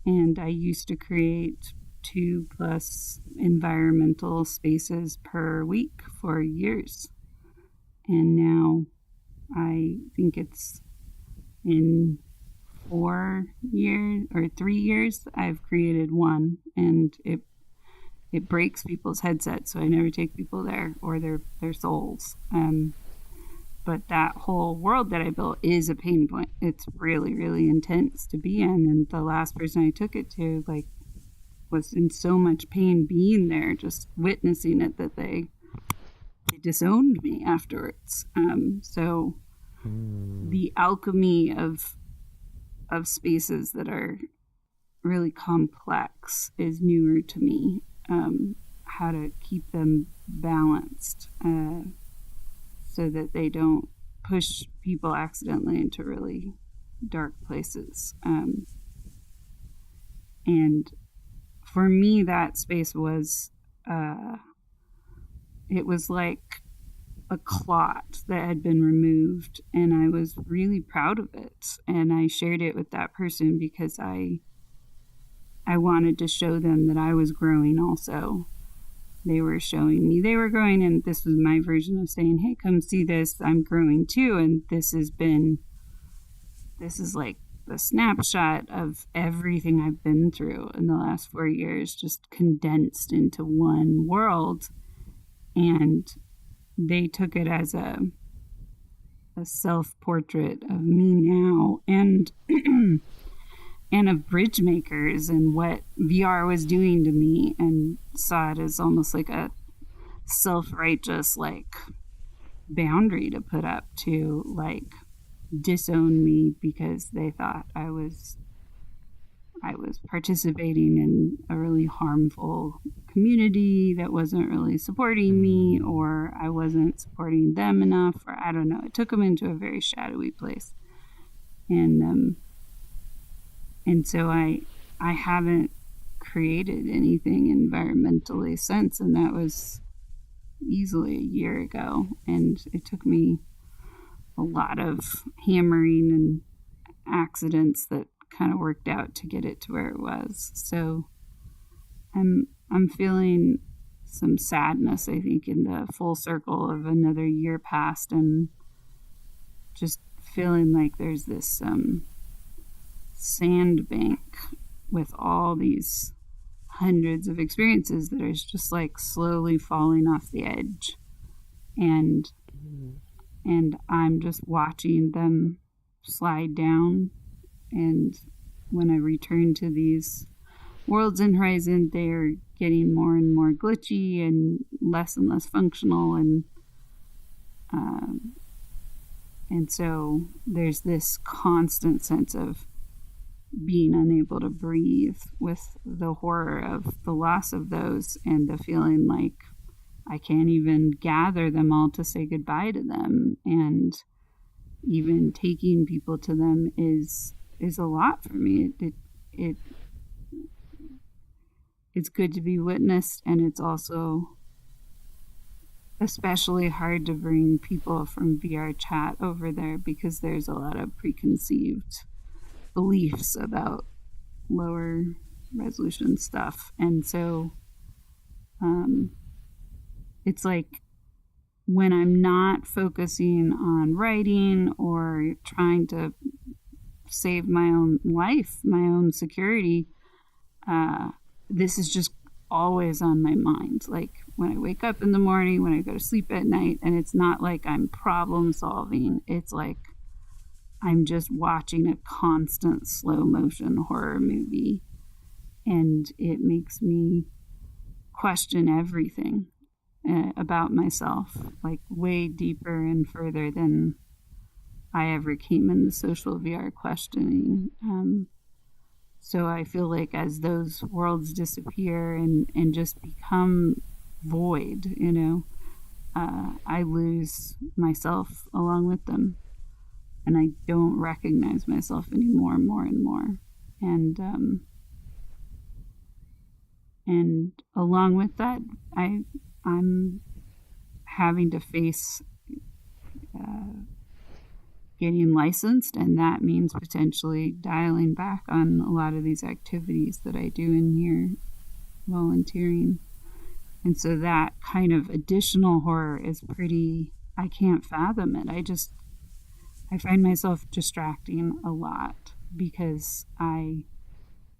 And I used to create 2+ environmental spaces per week for years. And now I think it's in 4 years or 3 years, I've created one, and it breaks people's headsets. So I never take people there or their souls. But that whole world that I built is a pain point. It's really, really intense to be in. And the last person I took it to, was in so much pain being there, just witnessing it, that they disowned me afterwards. So the alchemy of spaces that are really complex is newer to me. How to keep them balanced. So that they don't push people accidentally into really dark places. And for me, that space was, it was like a clot that had been removed, and I was really proud of it. And I shared it with that person because I wanted to show them that I was growing also. They were showing me they were growing, and this was my version of saying, hey, come see this, I'm growing too. And this is like the snapshot of everything I've been through in the last 4 years, just condensed into one world. And they took it as a self-portrait of me now, and and of BridgeMakers and what VR was doing to me, and saw it as almost like a self-righteous like boundary to put up to like disown me because they thought I was participating in a really harmful community that wasn't really supporting me, or I wasn't supporting them enough, or I don't know. It took them into a very shadowy place. And so I haven't created anything environmentally since, and that was easily a year ago. And it took me a lot of hammering and accidents that kind of worked out to get it to where it was. So I'm feeling some sadness, I think, in the full circle of another year past, and just feeling like there's this sandbank with all these hundreds of experiences that are just like slowly falling off the edge, and I'm just watching them slide down. And when I return to these worlds in Horizon, they're getting more and more glitchy and less functional, and so there's this constant sense of being unable to breathe with the horror of the loss of those, and the feeling like I can't even gather them all to say goodbye to them, and even taking people to them is a lot for me. It's good to be witnessed, and it's also especially hard to bring people from VR chat over there because there's a lot of preconceived beliefs about lower resolution stuff. And so it's like when I'm not focusing on writing or trying to save my own life, my own security, this is just always on my mind. Like when I wake up in the morning, when I go to sleep at night, and it's not like I'm problem solving. It's like I'm just watching a constant slow motion horror movie, and it makes me question everything about myself, like way deeper and further than I ever came in the social VR questioning. So I feel like as those worlds disappear and just become void, I lose myself along with them. And I don't recognize myself anymore, more and more. And along with that, I'm having to face getting licensed, and that means potentially dialing back on a lot of these activities that I do in here, volunteering. And so that kind of additional horror is pretty, I can't fathom it. I find myself distracting a lot because I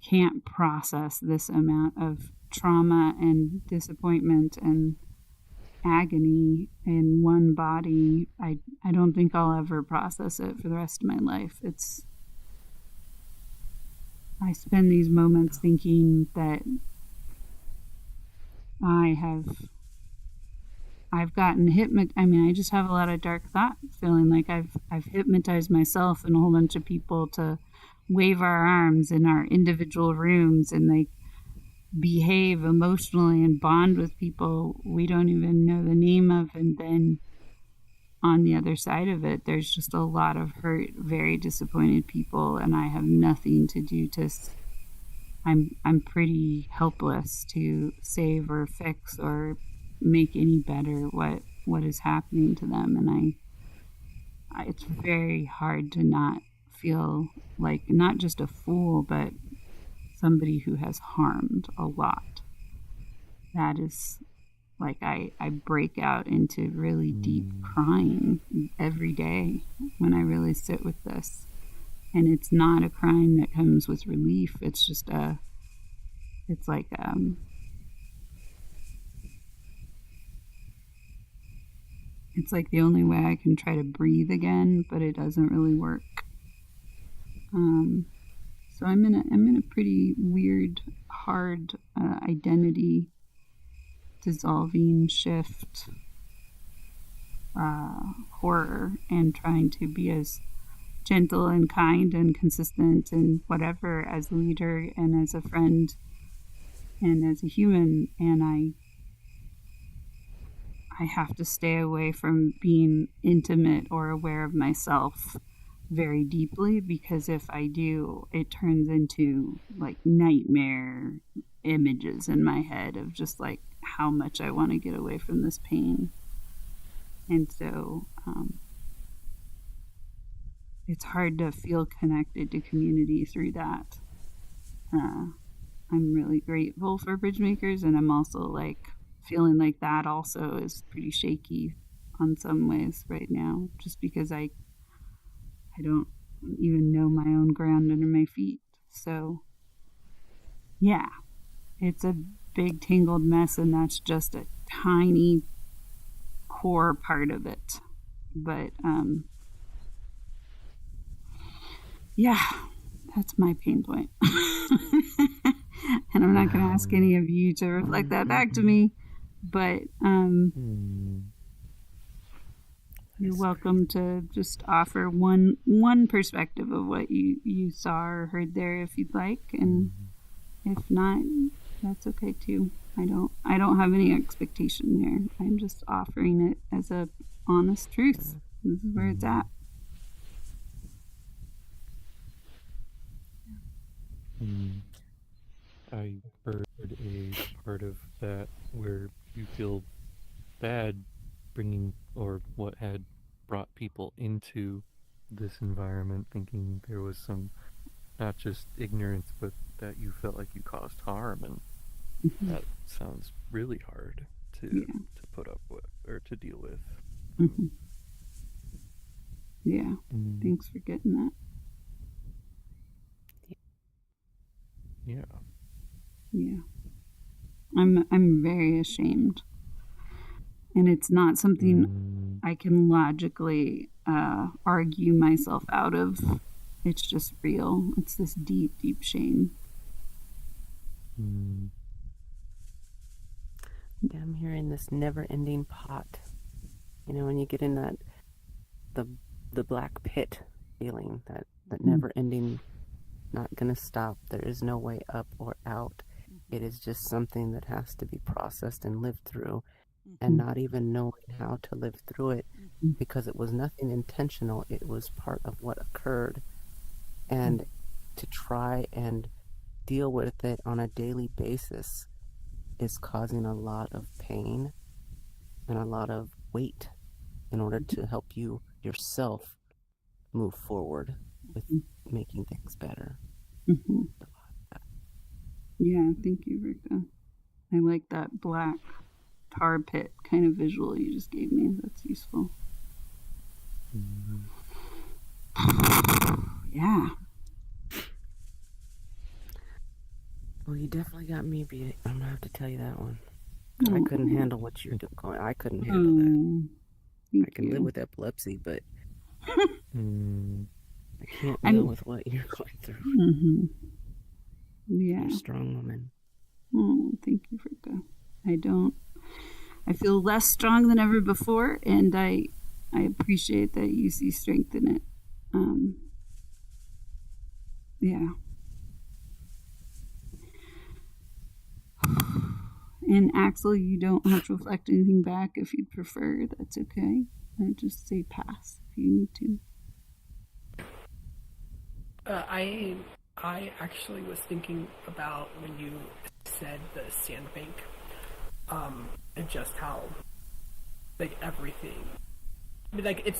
can't process this amount of trauma and disappointment and agony in one body. I don't think I'll ever process it for the rest of my life. I spend these moments thinking that I've gotten I just have a lot of dark thoughts, feeling like I've hypnotized myself and a whole bunch of people to wave our arms in our individual rooms and like behave emotionally and bond with people we don't even know the name of. And then on the other side of it, there's just a lot of hurt, very disappointed people, and I have nothing to do to I'm pretty helpless to save or fix or make any better what what is happening to them. And it's very hard to not feel like not just a fool, but somebody who has harmed a lot. That is like I break out into really deep crying every day when I really sit with this. And it's not a crying that comes with relief. It's just it's like it's like the only way I can try to breathe again, but it doesn't really work. So I'm in a pretty weird, hard identity dissolving shift horror, and trying to be as gentle and kind and consistent and whatever as a leader and as a friend and as a human. And I have to stay away from being intimate or aware of myself very deeply, because if I do, it turns into like nightmare images in my head of just like how much I want to get away from this pain. And so it's hard to feel connected to community through that. I'm really grateful for BridgeMakers, and I'm also like feeling like that also is pretty shaky on some ways right now, just because I don't even know my own ground under my feet. So yeah, it's a big tangled mess, and that's just a tiny core part of it. But yeah, that's my pain point. And I'm not going to ask any of you to reflect that back to me, but you're welcome to just offer one perspective of what you saw or heard there if you'd like, and if not, that's okay too. I don't have any expectation here. I'm just offering it as a honest truth. This is where it's at. I heard a part of that where you feel bad bringing, or what had brought people into this environment, thinking there was some, not just ignorance, but that you felt like you caused harm, and that sounds really hard to put up with or to deal with. Yeah. Thanks for getting that. Yeah. Yeah. I'm very ashamed. And it's not something I can logically argue myself out of. It's just real. It's this deep, deep shame. Yeah, I'm hearing this never-ending pot. You know, when you get in that the black pit feeling, that never-ending, not gonna stop. There is no way up or out. It is just something that has to be processed and lived through, and not even knowing how to live through it, because it was nothing intentional. It was part of what occurred, and to try and deal with it on a daily basis is causing a lot of pain and a lot of weight in order to help you yourself move forward with making things better. Yeah, thank you, Rika. I like that black tar pit kind of visual you just gave me. That's useful. Yeah. Well, you definitely got me beat. I'm gonna have to tell you that one. I couldn't handle what you're doing. I couldn't handle that. I can live with epilepsy, but I can't deal with what you're going through. Yeah. You're a strong woman. Oh, thank you, Rika. I feel less strong than ever before, and I appreciate that you see strength in it. Yeah. And Axel, you don't have to reflect anything back if you'd prefer. That's okay. I just say pass if you need to. I actually was thinking about when you said the sandbank, and just how like everything. I mean, like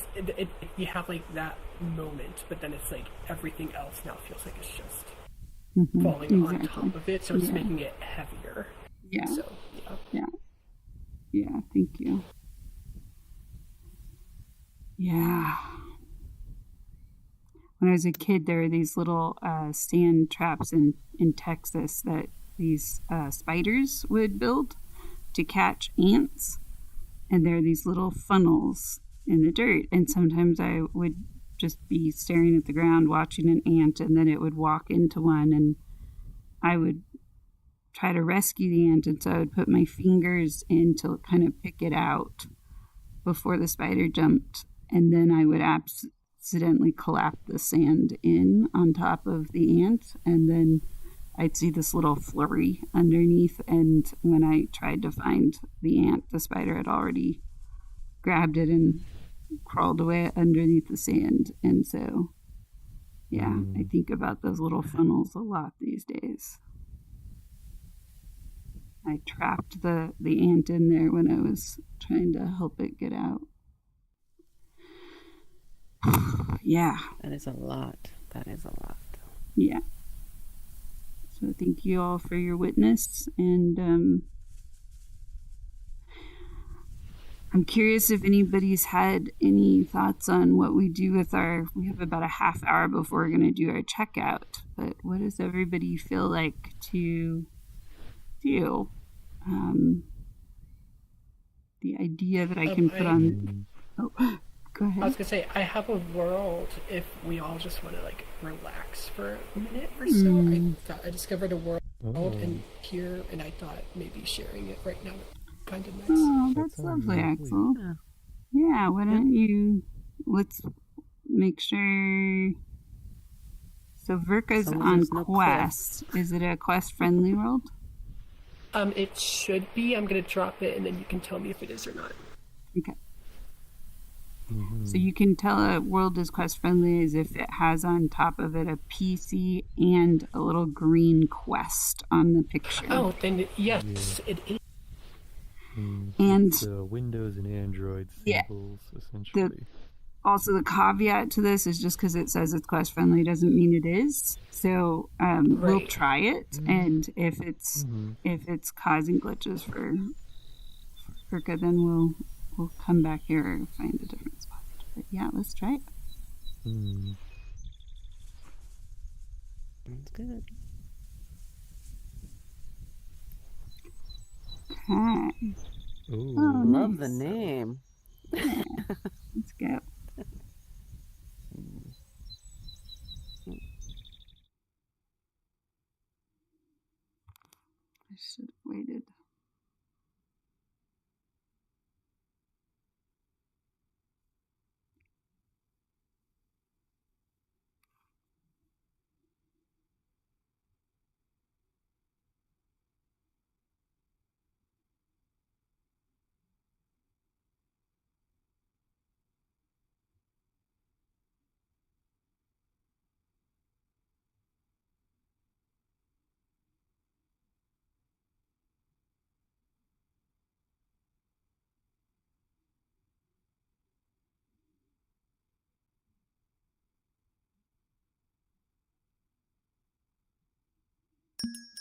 you have like that moment, but then it's like everything else now feels like it's just falling on top of it, so it's making it heavier. Yeah. So Yeah. Thank you. Yeah. When I was a kid, there were these little sand traps in Texas that these spiders would build to catch ants. And there are these little funnels in the dirt. And sometimes I would just be staring at the ground watching an ant, and then it would walk into one, and I would try to rescue the ant. And so I would put my fingers in to kind of pick it out before the spider jumped. And then I would accidentally clap the sand in on top of the ant, and then I'd see this little flurry underneath, and when I tried to find the ant, the spider had already grabbed it and crawled away underneath the sand. And so, I think about those little funnels a lot these days. I trapped the ant in there when I was trying to help it get out. Yeah. That is a lot. Yeah. So thank you all for your witness, and I'm curious if anybody's had any thoughts on what we do with we have about a half hour before we're going to do our checkout, but what does everybody feel like to do? The idea that I can put on... Oh, go ahead. I was gonna say, I have a world if we all just want to like relax for a minute or so. I discovered a world in here, and I thought maybe sharing it right now would be kind of nice. Oh, that's lovely, Axel. Yeah, why don't you... Let's make sure... So Verka's on Quest. Is it a Quest-friendly world? It should be. I'm gonna drop it, and then you can tell me if it is or not. Okay. So you can tell a world is quest friendly as if it has on top of it a PC and a little green quest on the picture. Oh, then yes, it is. And Windows and Android symbols, essentially. Also, the caveat to this is just because it says it's quest friendly doesn't mean it is. So we'll try it, and if it's causing glitches for Verka, then we'll come back here and find a different spot. But yeah, let's try it. That's good. Okay. Ooh. Oh, Love nice. the name. Yeah. Let's go. I should have waited.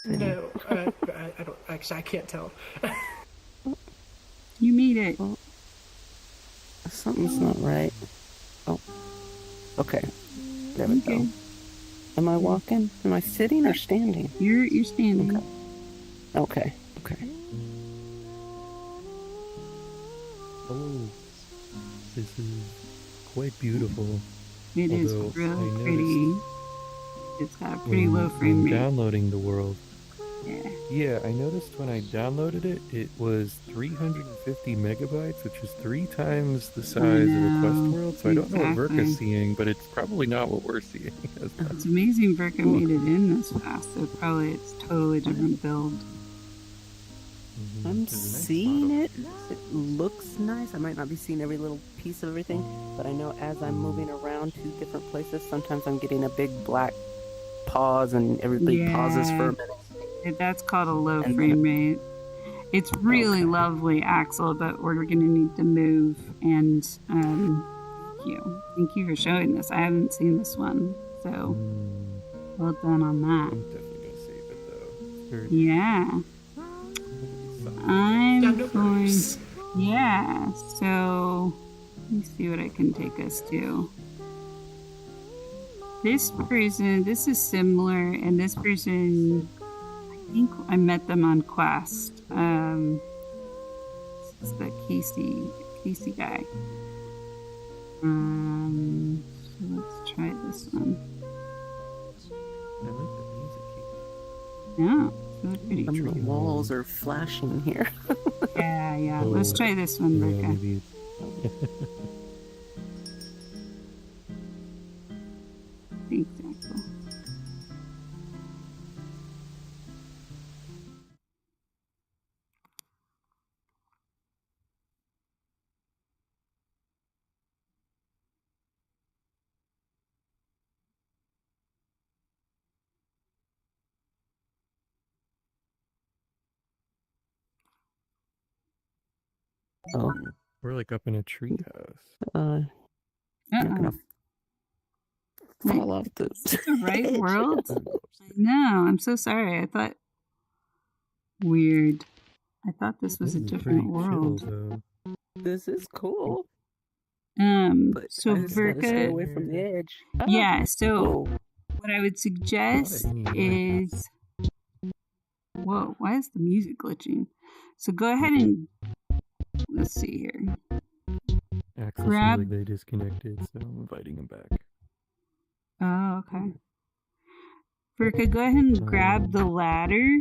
No, I don't. Actually, I can't tell. You made it. Oh, something's not right. Oh, okay. There we go. Am I walking? Am I sitting or standing? You're standing. Okay. Oh, this is quite beautiful. It is Although real I pretty. It's got a pretty low frame when rate. downloading the world. Yeah. Yeah, I noticed when I downloaded it, it was 350 megabytes, which is 3 times the size of a Quest world. So I don't know what Verka's seeing, but it's probably not what we're seeing. It's amazing Verka made it in this fast. So probably it's totally different build. I'm seeing it. It looks nice. I might not be seeing every little piece of everything, but I know as I'm moving around to different places, sometimes I'm getting a big black pause and everybody pauses for a minute. That's called a low frame rate. It's really Okay. lovely, Axel, but we're going to need to move. And thank you for showing this. I haven't seen this one, so well done on that. I'm definitely gonna save it though. It's very Yeah, solid. I'm Yeah, no going. worries. Yeah, so let me see what I can take us to. This person, this is similar, and this person, I think I met them on Quest. This is the Casey guy. So let's try this one. I like the music. Yeah, so it's pretty The true. walls are flashing here. Yeah. Let's try this one, Berka. Maybe. Thanks, Axel. Oh, We're like up in a treehouse. I'm gonna fall off the. Is this the right world? I know. I'm so sorry. I thought weird. I thought this was a different world. This is cool. But So I just gotta stay Verka, away from the edge. yeah. So Oh, what I would suggest is, whoa, why is the music glitching? So go ahead and let's see here. Axel Grab- seems like they disconnected, so I'm inviting him back. Oh, okay. Verka, go ahead and grab the ladder.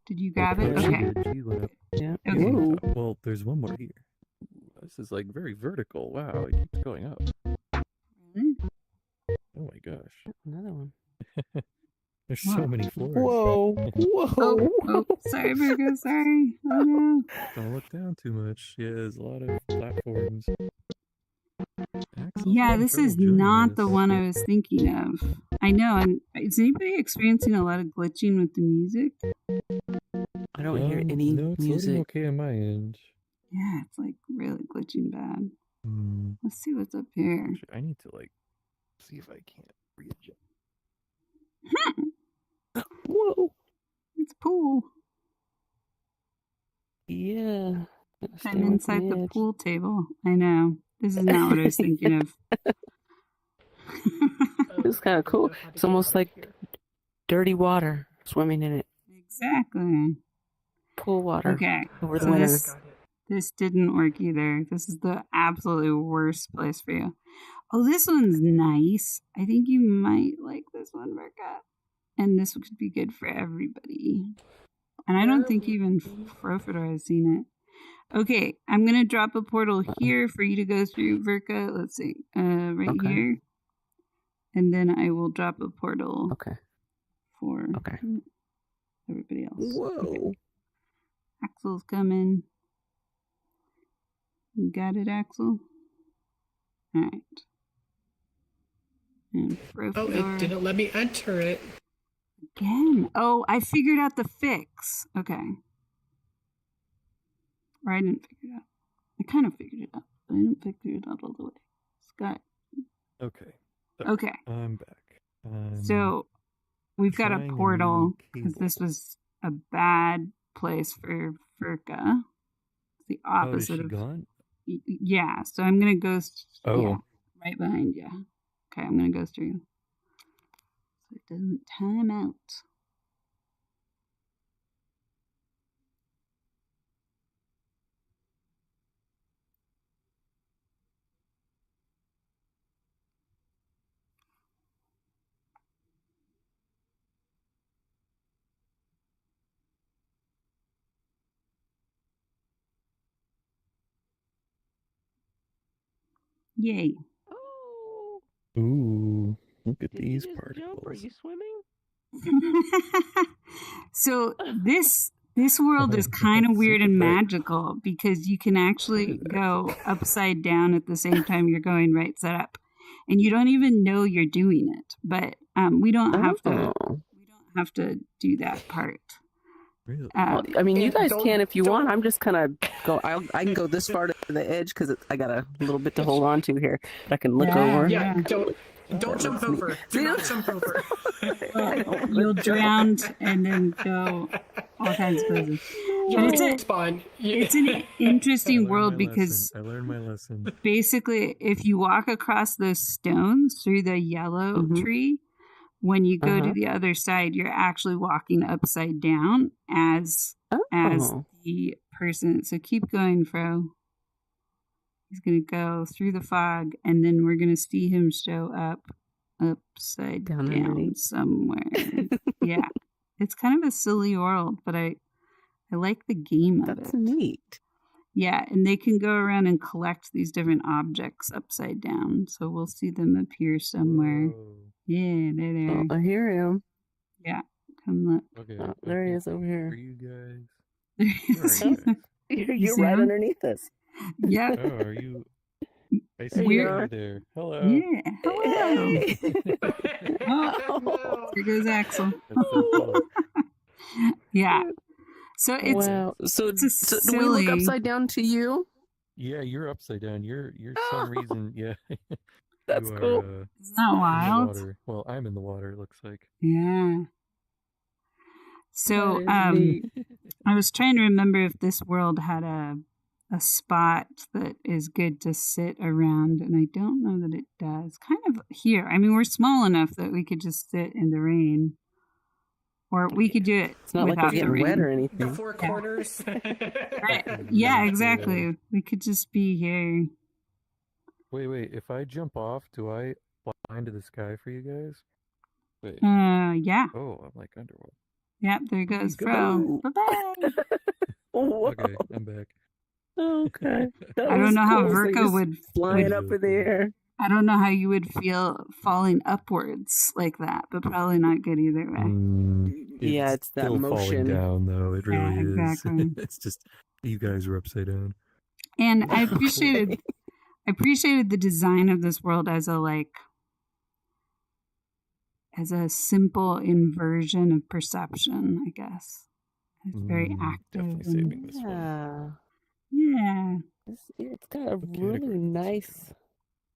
Did you grab it? Okay. Okay. She went up. yeah. Okay. Whoa. Well, there's one more here. This is like very vertical. Wow, it keeps going up. Really? Oh my gosh. Another one. There's Whoa. so many floors. Whoa. Whoa. Oh, sorry, Verka. Sorry. Oh no. Don't look down too much. Yeah, there's a lot of platforms. Axel's Yeah, having this trouble is joining not the us. one I was thinking of. I know. And is anybody experiencing a lot of glitching with the music? I don't hear any no, it's music. loading okay on my end. Yeah, it's like really glitching bad. Hmm. Let's see what's up here. Actually, I need to like see if I can't readjust. Whoa. It's a pool. Yeah. Gotta stay I'm away from inside the edge. pool table. I know. This is not what I was thinking of. It's kind of cool. I had to It's get almost out of like here. dirty water swimming in it. Exactly. Pool water. Okay. Over the So winter. this didn't work either. This is the absolute worst place for you. Oh, this one's nice. I think you might like this one, Verka. And this could be good for everybody. And I don't think even Frofador has seen it. Okay, I'm going to drop a portal here for you to go through, Verka. Let's see. Right Okay. here. And then I will drop a portal Okay. for Okay. everybody else. Whoa. Okay. Axel's coming. You got it, Axel? Alright. And Oh, Frofador it didn't let me enter it. again. Oh, I figured out the fix. Okay. Or I didn't figure it out. I kind of figured it out, but I didn't figure it out all the way. Scott. Okay. Okay. I'm back. So we've got a trying a portal new because cable. this was a bad place for Verka. It's the Oh, is opposite she of. gone? Yeah, so I'm going to go. Oh. Yeah, right behind you. Okay, I'm going to go through. So it doesn't time out. Yay. Oh. Ooh, look at Did these you just jump? Are particles. you swimming? So this world is kind of weird and magical because you can actually go upside down at the same time you're going right side up, and you don't even know you're doing it. But we don't have to. Oh. We don't have to do that part. Really? Well, I mean, you And guys don't- can if you don't- want. I'm just kind of go. I can go this far to the edge because I got a little bit to hold on to here, but I can look Yeah. over. Yeah, Yeah. don't That jump looks neat. over. See, Do not jump over. You'll drown and then go all kinds of places. But it's a Spawn. it's an interesting world because I learned my lesson. basically, if you walk across those stones through the yellow Mhm. tree, when you go to Uh-huh. the other side, you're actually walking upside down as Oh. the person. So keep going, Fro. He's gonna go through the fog, and then we're gonna see him show up upside Down down underneath. somewhere. Yeah, it's kind of a silly world, but I like the game of That's it. neat. Yeah, and they can go around and collect these different objects upside down. So we'll see them appear somewhere. Whoa. Yeah, they're there. Oh, I hear him. Yeah, come look. Okay. Oh, there he is over For here. you guys. There Where are you guys? You're see right him? underneath us. Yeah, Oh, are you? I see We're- you there. Hello. yeah. Hello. Hey. No. There goes Axel. That's so cool. Yeah. So it's Wow. So, it's a so do we look silly- upside down to you? Yeah, you're upside down. You're some reason. Yeah. That's you are, cool. it's not in the wild. water. Well, I'm in the water. It looks like. Yeah. So That is neat. I was trying to remember if this world had a spot that is good to sit around, and I don't know that it does. Kind of here. I mean, we're small enough that we could just sit in the rain, or we could do it It's not like without we're the getting rain. wet or The anything. four corners. Right. Yeah, exactly. We could just be here. Wait. If I jump off, do I fly into the sky for you guys? Wait. Yeah. Oh, I'm like underwater. Yep. There goes Fro. Go. Bye bye. Oh, Okay, I'm back. okay. That I don't was know how cool. So Verka just would. flying would- up in the air. I don't know how you would feel falling upwards like that, but probably not good either way. Yeah, it's that still motion. falling down though. It Yeah, really is. exactly. It's just you guys are upside down. And I appreciated the design of this world as a simple inversion of perception, I guess. It's very active. Definitely and- saving this one. Yeah. yeah, It's got a What really category is this? nice.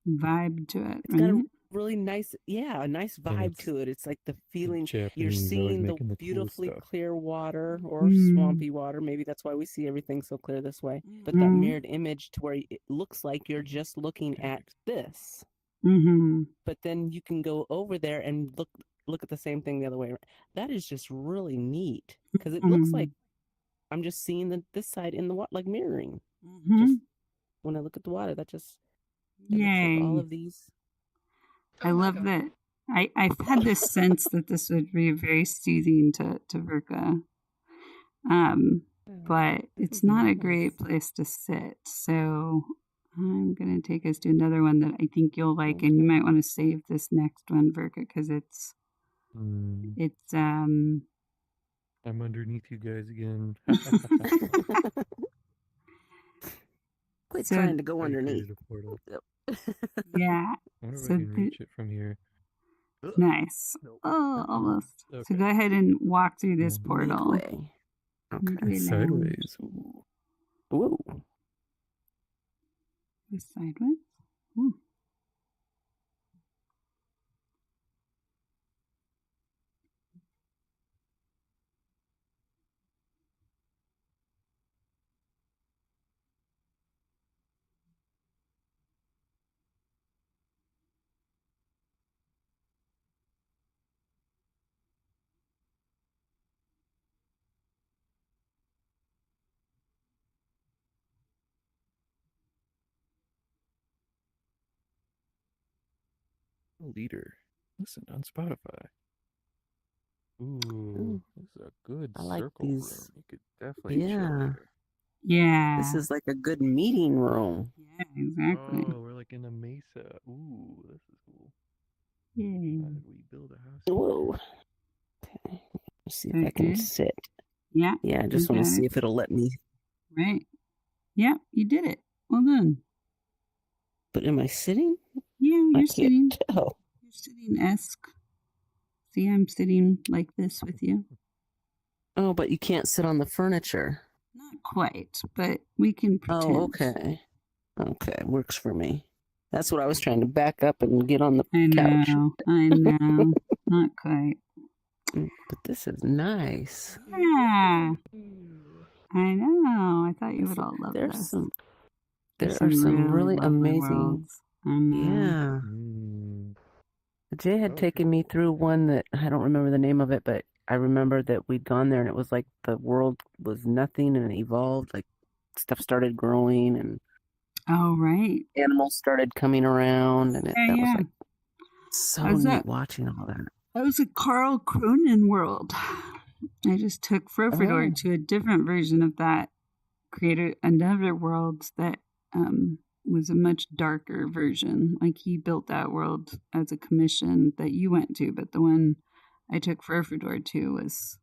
vibe to it. It's got a right? really nice, a nice vibe it's to it. It's like the feeling you're Japanese always seeing the making the cool beautifully stuff. clear water or Mm. swampy water. Maybe that's why we see everything so clear this way. But that Mhm. mirrored image to where it looks like you're just looking at this. Mhm. But then you can go over there and look at the same thing the other way around. That is just really neat because it looks Mhm. like I'm just seeing this side in the water, like mirroring. Mhm. Just when I look at the water, that just it looks like all Yay. of these. I love that. I've had this sense that this would be very soothing to Verka. But it's not a great place to sit. So I'm going to take us to another one that I think you'll like, and you might want to save this next one, Verka, because it's I'm underneath you guys again. Quit So- trying to go I created underneath. a portal. yeah, I wonder if So I can the- reach it from here. nice. Nope. Oh, almost. So Okay. go ahead and walk through this Yeah. portal. Midway. Okay. Midway It's lounge. sideways. Ooh. Go sideways. Ooh. Leader. Listen on Spotify. Ooh, this is a good I like circle these. room. You could definitely chill Yeah. here. Yeah. This is like a good meeting room. Yeah, exactly. Oh, we're like in a mesa. Ooh, this is cool. Yay. How did we build a house? Whoa. Okay. Let's see if I Okay. can sit. Yeah, Yeah, I just You want to got see it. if it'll let me. right. Yeah, you did it. Well done. But am I sitting? Yeah, I you're can't sitting. tell. You're sitting esque. See, I'm sitting like this with you. Oh, but you can't sit on the furniture. Not quite, but we can pretend. Oh, okay. Okay, works for me. That's what I was trying to back up and get on the couch. I know. Not quite. But this is nice. Yeah. I know. I thought you would all love this. There are some really amazing worlds. I know. Yeah. Jay had taken me through one that I don't remember the name of it, but I remember that we'd gone there and it was like the world was nothing and it evolved. Like stuff started growing and oh right, animals started coming around, and that was like so neat watching all that. That was a Carl Cronin world. I just took Frofredor to a different version of that, created another world that was a much darker version. Like he built that world as a commission that you went to, but the one I took Frofredor to was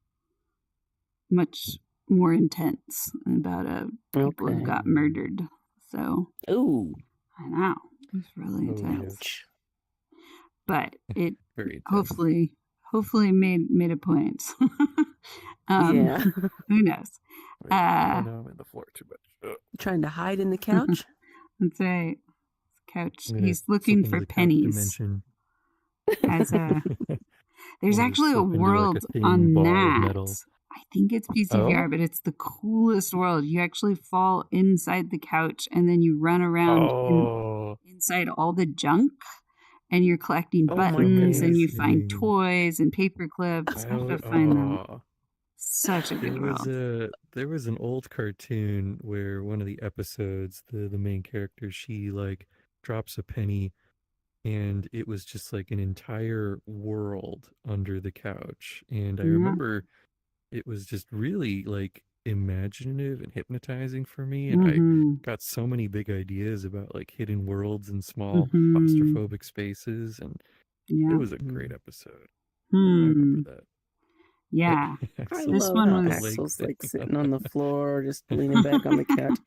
much more intense about people who got murdered. So, I know it was really intense, but it hopefully made a point. Yeah, who knows? I know I'm in the floor too much. Trying to hide in the couch. That's right, couch. He's looking for pennies. As a there's actually a world on that. I think it's PCVR, but it's the coolest world. You actually fall inside the couch and then you run around inside all the junk and you're collecting buttons and you find toys and paper clips. I have to find them. Such a good world. There was an old cartoon where one of the episodes, the main character, she like drops a penny and it was just like an entire world under the couch. And I remember it was just really like imaginative and hypnotizing for me. And I got so many big ideas about like hidden worlds and small claustrophobic spaces. And it was a great episode. I remember that. Yeah. This one was Axel's like sitting on the floor, just leaning back on the couch.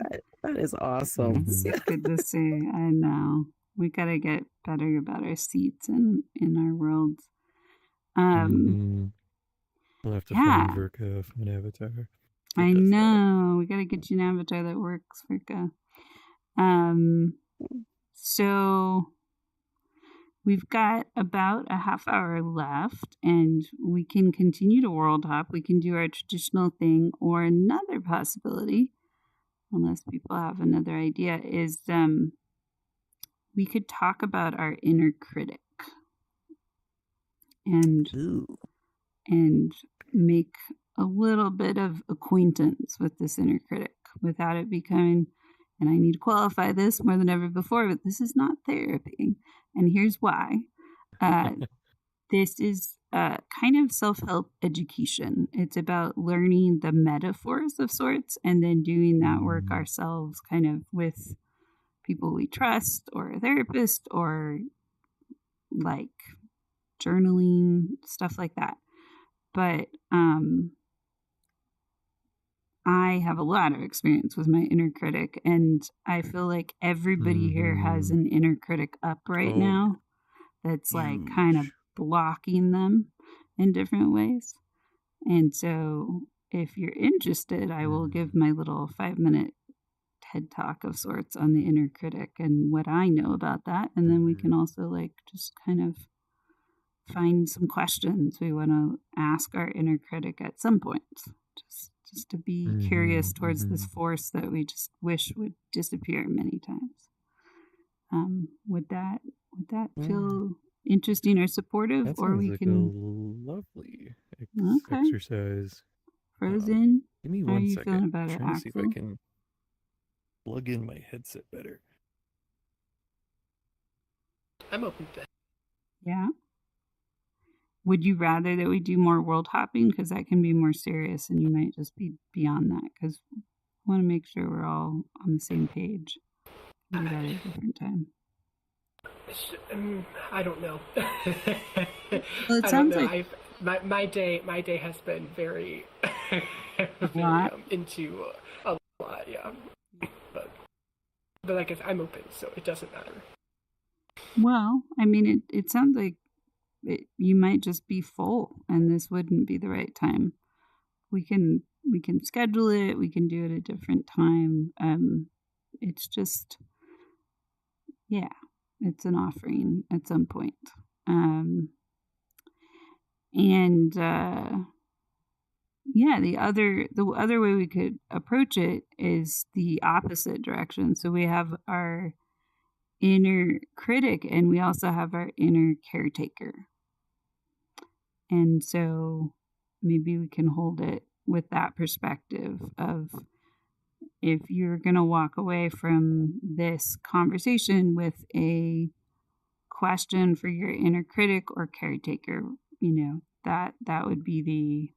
That is awesome. It's good to see. I know. We got to get better about our seats in our worlds. We'll have to find Verka an avatar. I know. We got to get you an avatar that works, Verka. So we've got about a half hour left, and we can continue to world hop. We can do our traditional thing, or another possibility, unless people have another idea, is we could talk about our inner critic and make a little bit of acquaintance with this inner critic without it becoming, and I need to qualify this more than ever before, but this is not therapy. And here's why. This is kind of self-help education. It's about learning the metaphors of sorts and then doing that work ourselves, kind of with people we trust, or a therapist, or like journaling, stuff like that. But I have a lot of experience with my inner critic, and I feel like everybody here has an inner critic up right now that's like kind of blocking them in different ways. And so if you're interested, I will give my little 5-minute TED talk of sorts on the inner critic and what I know about that. And then we can also like just kind of find some questions we want to ask our inner critic at some point. Just to be curious towards this force that we just wish would disappear many times. Would that feel interesting or supportive? That or we like can a lovely exercise. Frozen. Give me How are one you second. feeling about I'm it, trying to see if I Axel? can plug in my headset better. I'm open to that. Yeah. Would you rather that we do more world hopping? Because that can be more serious and you might just be beyond that. Because we want to make sure we're all on the same page. Do that at a different time. I don't know. Well, it sounds like my day has been very, into a lot, yeah. But like I said, I'm open, so it doesn't matter. Well, I mean, it sounds like you might just be full, and this wouldn't be the right time we can schedule it. We can do it at a different time. It's just, yeah, it's an offering at some point. Yeah, the other way we could approach it is the opposite direction. So we have our inner critic and we also have our inner caretaker. And so maybe we can hold it with that perspective of, if you're going to walk away from this conversation with a question for your inner critic or caretaker, that would be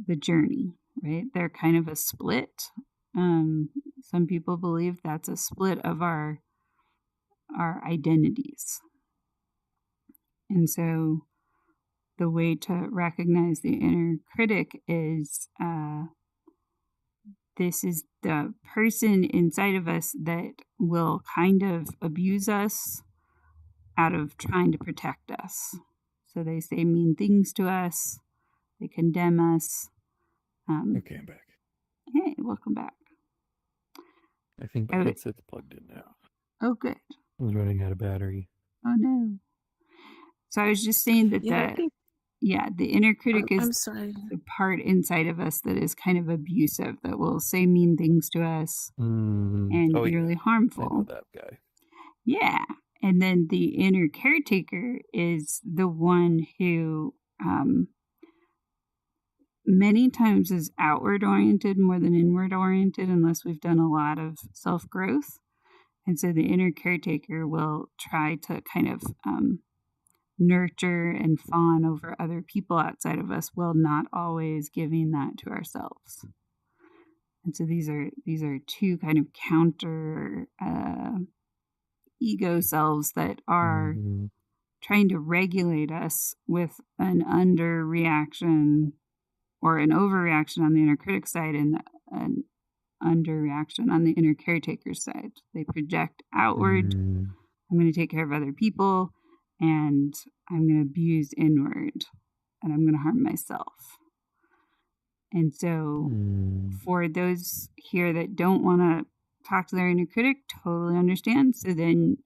the journey, right? They're kind of a split. Some people believe that's a split of our identities. And so the way to recognize the inner critic is this is the person inside of us that will kind of abuse us out of trying to protect us. So they say mean things to us. They condemn us. Okay, I'm back. Hey, welcome back. I think my headset's plugged in now. Oh, good. I was running out of battery. Oh, no. So I was just saying that the inner critic is the part inside of us that is kind of abusive, that will say mean things to us and be really harmful. I know that guy. Yeah. And then the inner caretaker is the one who many times is outward oriented more than inward oriented, unless we've done a lot of self-growth. And so the inner caretaker will try to kind of nurture and fawn over other people outside of us, while not always giving that to ourselves. And so these are two kind of counter ego selves that are trying to regulate us with an underreaction or an overreaction on the inner critic side and an underreaction on the inner caretaker side. They project outward. I'm going to take care of other people, and I'm going to abuse inward, and I'm going to harm myself. And so for those here that don't want to talk to their inner critic, totally understand. So then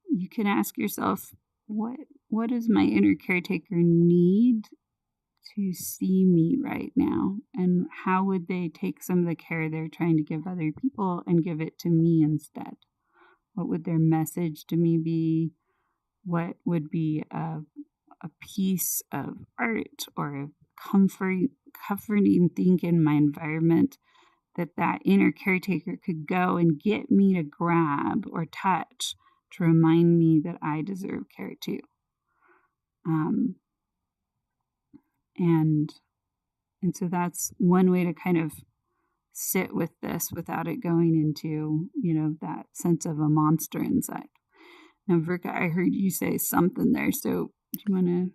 you can ask yourself, what does my inner caretaker need to see me right now? And how would they take some of the care they're trying to give other people and give it to me instead? What would their message to me be? What would be a piece of art or a comforting thing in my environment that inner caretaker could go and get me to grab or touch to remind me that I deserve care too. And so that's one way to kind of sit with this without it going into, that sense of a monster inside. Now, Verka, I heard you say something there. So do you want to?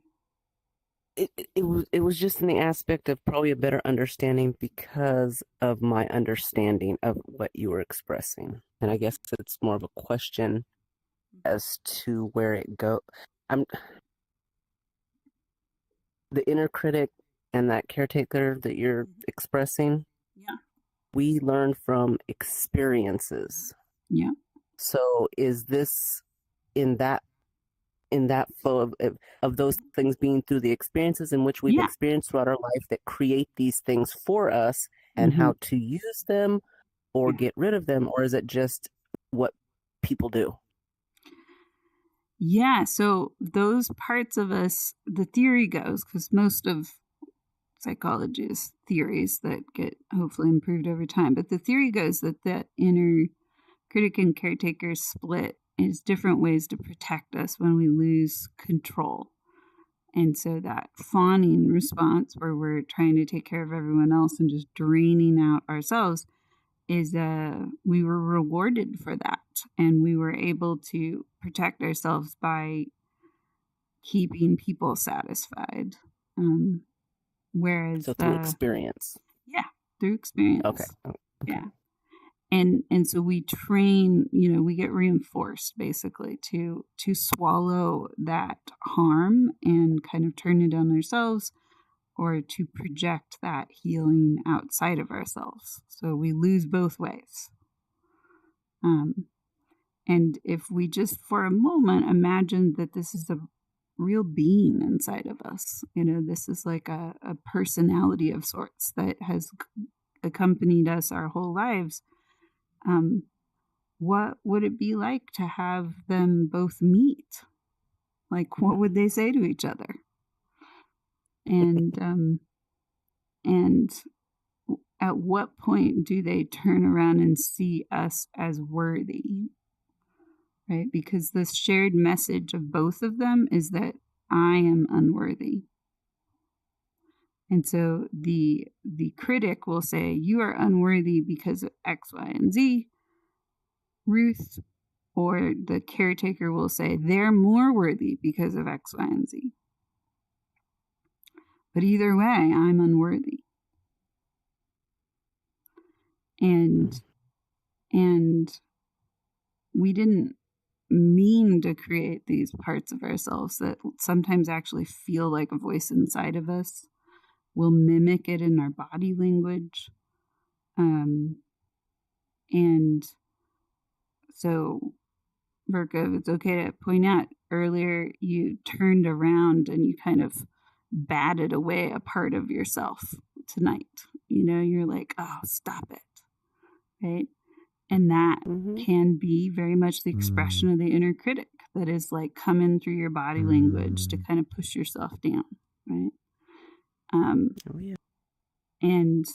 It was just in the aspect of probably a better understanding because of my understanding of what you were expressing. And I guess it's more of a question as to where it goes. The inner critic and that caretaker that you're expressing, we learn from experiences. Yeah. So is this in that flow of those things being through the experiences in which we've experienced throughout our life that create these things for us, and how to use them or get rid of them, or is it just what people do? Yeah, so those parts of us, the theory goes, because most of psychology is theories that get hopefully improved over time, but the theory goes that the inner critic and caretaker split is different ways to protect us when we lose control. And so that fawning response, where we're trying to take care of everyone else and just draining out ourselves, is we were rewarded for that, and we were able to protect ourselves by keeping people satisfied. Whereas through experience. Yeah, through experience. Okay. Yeah. And so we train, we get reinforced basically to swallow that harm and kind of turn it on ourselves, or to project that healing outside of ourselves. So we lose both ways. And if we just for a moment imagine that this is a real being inside of us, this is like a personality of sorts that has accompanied us our whole lives. What would it be like to have them both meet? Like, what would they say to each other? And at what point do they turn around and see us as worthy? Right? Because the shared message of both of them is that I am unworthy. And so the critic will say, you are unworthy because of X, Y, and Z. Ruth or the caretaker will say, they're more worthy because of X, Y, and Z. But either way, I'm unworthy. And we didn't mean to create these parts of ourselves that sometimes actually feel like a voice inside of us. We'll mimic it in our body language. And so, Verka, it's okay to point out, earlier you turned around and you kind of batted away a part of yourself tonight. You're like, oh, stop it. Right? And that can be very much the expression of the inner critic that is like coming through your body language to kind of push yourself down. Right? And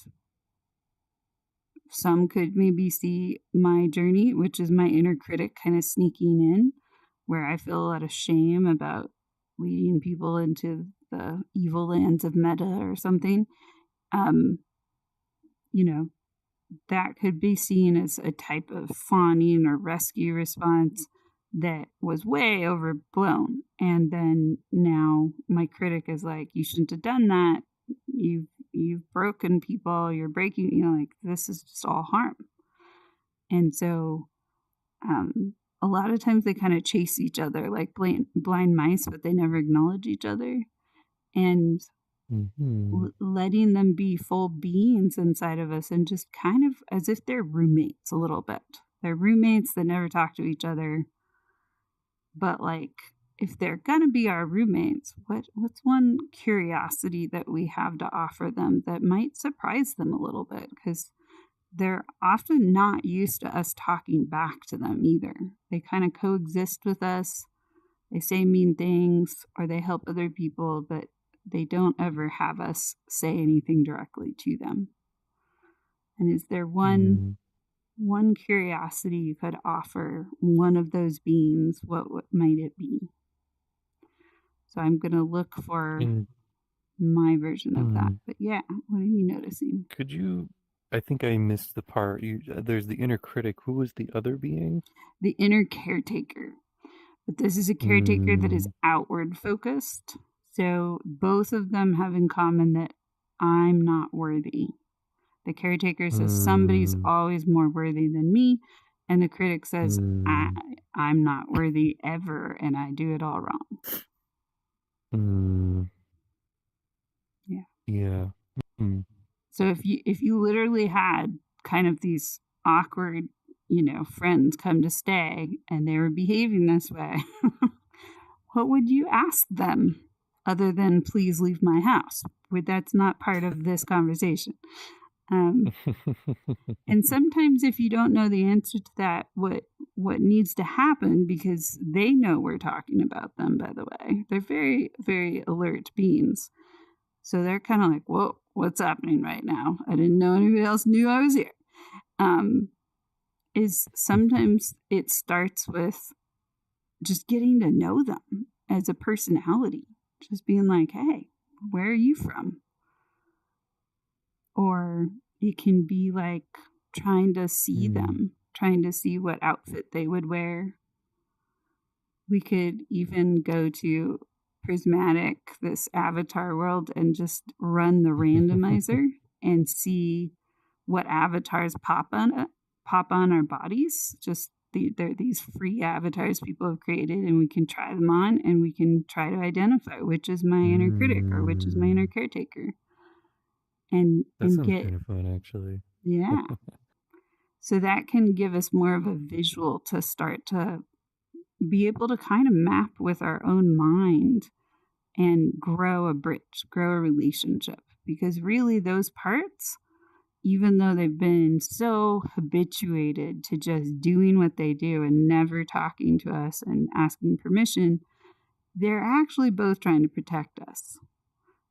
some could maybe see my journey, which is my inner critic kind of sneaking in, where I feel a lot of shame about leading people into the evil lands of meta or something. That could be seen as a type of fawning or rescue response that was way overblown. And then now my critic is like, you shouldn't have done that. You've broken people, you're breaking, like this is just all harm. And so a lot of times they kind of chase each other like blind mice, but they never acknowledge each other. And letting them be full beings inside of us and just kind of as if they're roommates a little bit. They're roommates that never talk to each other. But like, if they're going to be our roommates, what's one curiosity that we have to offer them that might surprise them a little bit? Because they're often not used to us talking back to them either. They kind of coexist with us. They say mean things or they help other people, but they don't ever have us say anything directly to them. And is there one curiosity you could offer one of those beings? What might it be? So I'm going to look for my version of that. But yeah, what are you noticing? Could you, I think I missed the part. There's the inner critic. Who was the other being? The inner caretaker. But this is a caretaker that is outward focused. So both of them have in common that I'm not worthy. The caretaker says somebody's always more worthy than me. And the critic says, I'm not worthy ever, and I do it all wrong. Yeah. So if you literally had kind of these awkward, friends come to stay and they were behaving this way, what would you ask them other than please leave my house? That's not part of this conversation. And sometimes if you don't know the answer to that, what needs to happen, because they know we're talking about them, by the way, they're very, very alert beings. So they're kind of like, whoa, what's happening right now? I didn't know anybody else knew I was here. Is sometimes it starts with just getting to know them as a personality. Just being like, hey, where are you from? Or it can be like trying to see them, trying to see what outfit they would wear. We could even go to Prismatic, this avatar world, and just run the randomizer and see what avatars pop on our bodies. Just They're these free avatars people have created, and we can try them on, and we can try to identify which is my inner critic or which is my inner caretaker. And That sounds get kind of fun, actually. Yeah. So that can give us more of a visual to start to be able to kind of map with our own mind and grow a bridge, grow a relationship. Because really, those parts, even though they've been so habituated to just doing what they do and never talking to us and asking permission, they're actually both trying to protect us.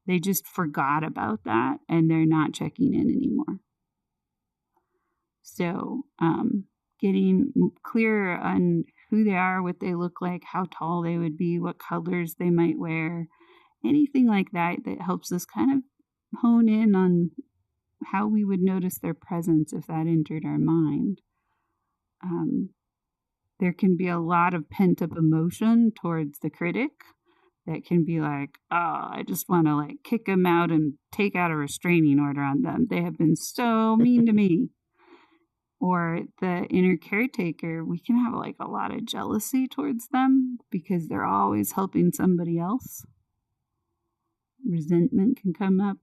They just forgot about that and they're not checking in anymore. So, getting clearer on who they are, what they look like, how tall they would be, what colors they might wear, anything like that helps us kind of hone in on how we would notice their presence if that entered our mind. There can be a lot of pent-up emotion towards the critic that can be like, oh, I just want to like kick them out and take out a restraining order on them. They have been so mean to me. Or the inner caretaker, we can have like a lot of jealousy towards them because they're always helping somebody else. Resentment can come up.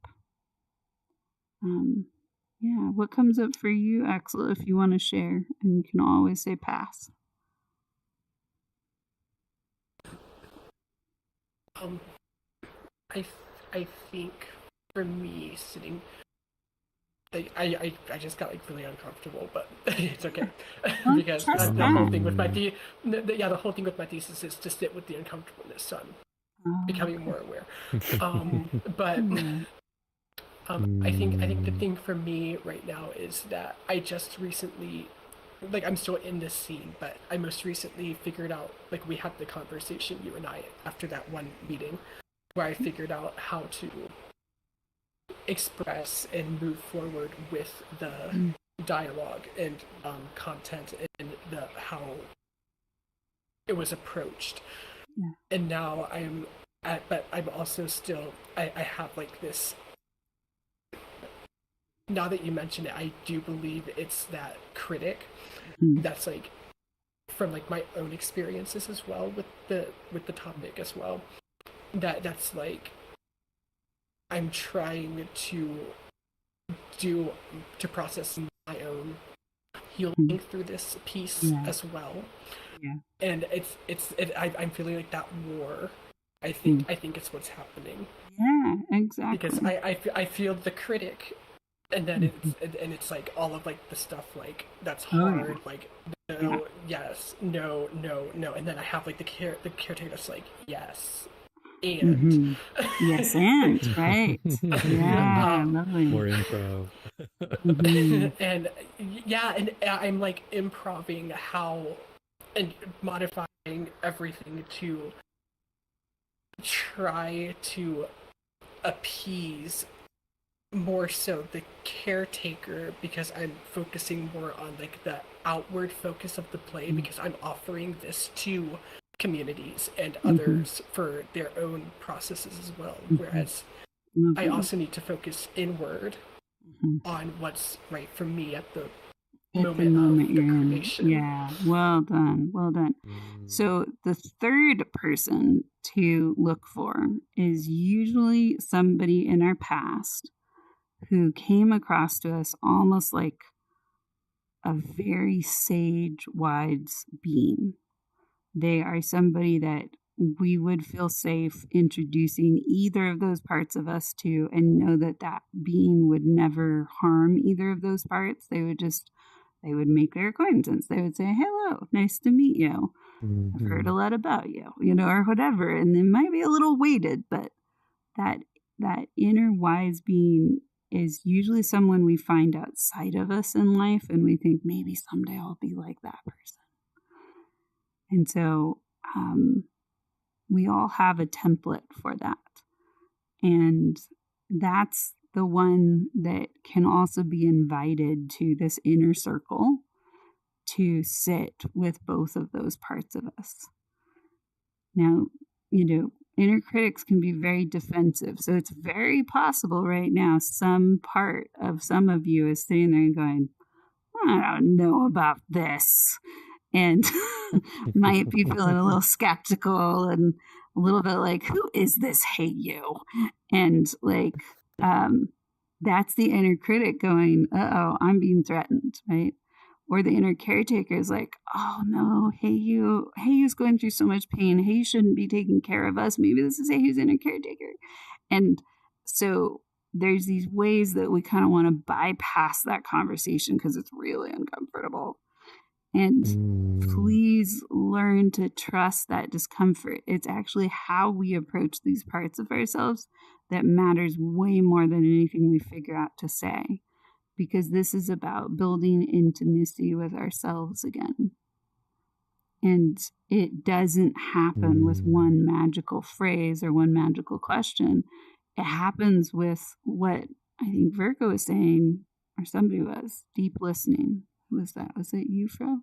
Yeah, what comes up for you, Axel, if you want to share? And you can always say pass. I think for me sitting, I just got like really uncomfortable, but it's okay because the whole thing with my the whole thing with my thesis is to sit with the uncomfortableness. So I'm becoming more aware. But I think the thing for me right now is that I just recently, like I'm still in this scene, but I most recently figured out, like we had the conversation, you and I, after that one meeting, where I figured out how to express and move forward with the dialogue and content and how it was approached. Yeah. And now but I'm also still, I have like this, now that you mention it, I do believe it's that critic that's like from like my own experiences as well with the topic as well, that's like I'm trying to process my own healing through this piece as well. Yeah. And I'm feeling like that war. I think it's what's happening. Yeah, exactly. Because I feel the critic, and then it's like all of like the stuff like that's hard, like no, yes, no, and then I have like the caretaker that's like yes. And yes, and right, yeah, lovely. More improv. And I'm like improving how and modifying everything to try to appease more so the caretaker, because I'm focusing more on like the outward focus of the play, because I'm offering this to communities and others for their own processes as well, whereas I also need to focus inward on what's right for me at the moment of the creation. Yeah, well done. So the third person to look for is usually somebody in our past who came across to us almost like a very sage, wise being. They are somebody that we would feel safe introducing either of those parts of us to, and know that that being would never harm either of those parts. They would make their acquaintance. They would say, hello, nice to meet you. I've heard a lot about you, or whatever. And they might be a little weighted, but that inner wise being is usually someone we find outside of us in life, and we think maybe someday I'll be like that person. And so we all have a template for that. And that's the one that can also be invited to this inner circle to sit with both of those parts of us. Now, inner critics can be very defensive. So it's very possible right now some part of some of you is sitting there and going, I don't know about this. and might be feeling a little skeptical and a little bit like, who is this hey you? And like, that's the inner critic going, uh-oh, I'm being threatened, right? Or the inner caretaker is like, oh no, hey you's going through so much pain. Hey, you shouldn't be taking care of us. Maybe this is hey you's inner caretaker. And so there's these ways that we kind of want to bypass that conversation because it's really uncomfortable. And please learn to trust that discomfort. It's actually how we approach these parts of ourselves that matters way more than anything we figure out to say. Because this is about building intimacy with ourselves again. And it doesn't happen with one magical phrase or one magical question. It happens with what I think Virgo was saying, or somebody was, deep listening. Who was that? Was it you, Fro?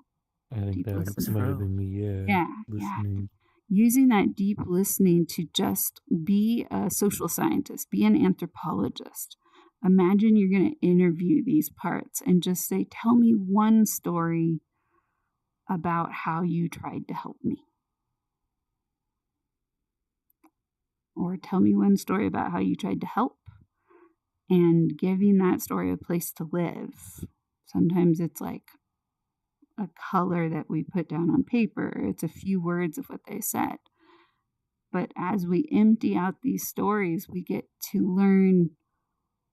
I think that might have been me, yeah. listening. Using that deep listening to just be a social scientist, be an anthropologist. Imagine you're going to interview these parts and just say, tell me one story about how you tried to help me. Or tell me one story about how you tried to help, and giving that story a place to live. Sometimes it's like a color that we put down on paper. It's a few words of what they said. But as we empty out these stories, we get to learn.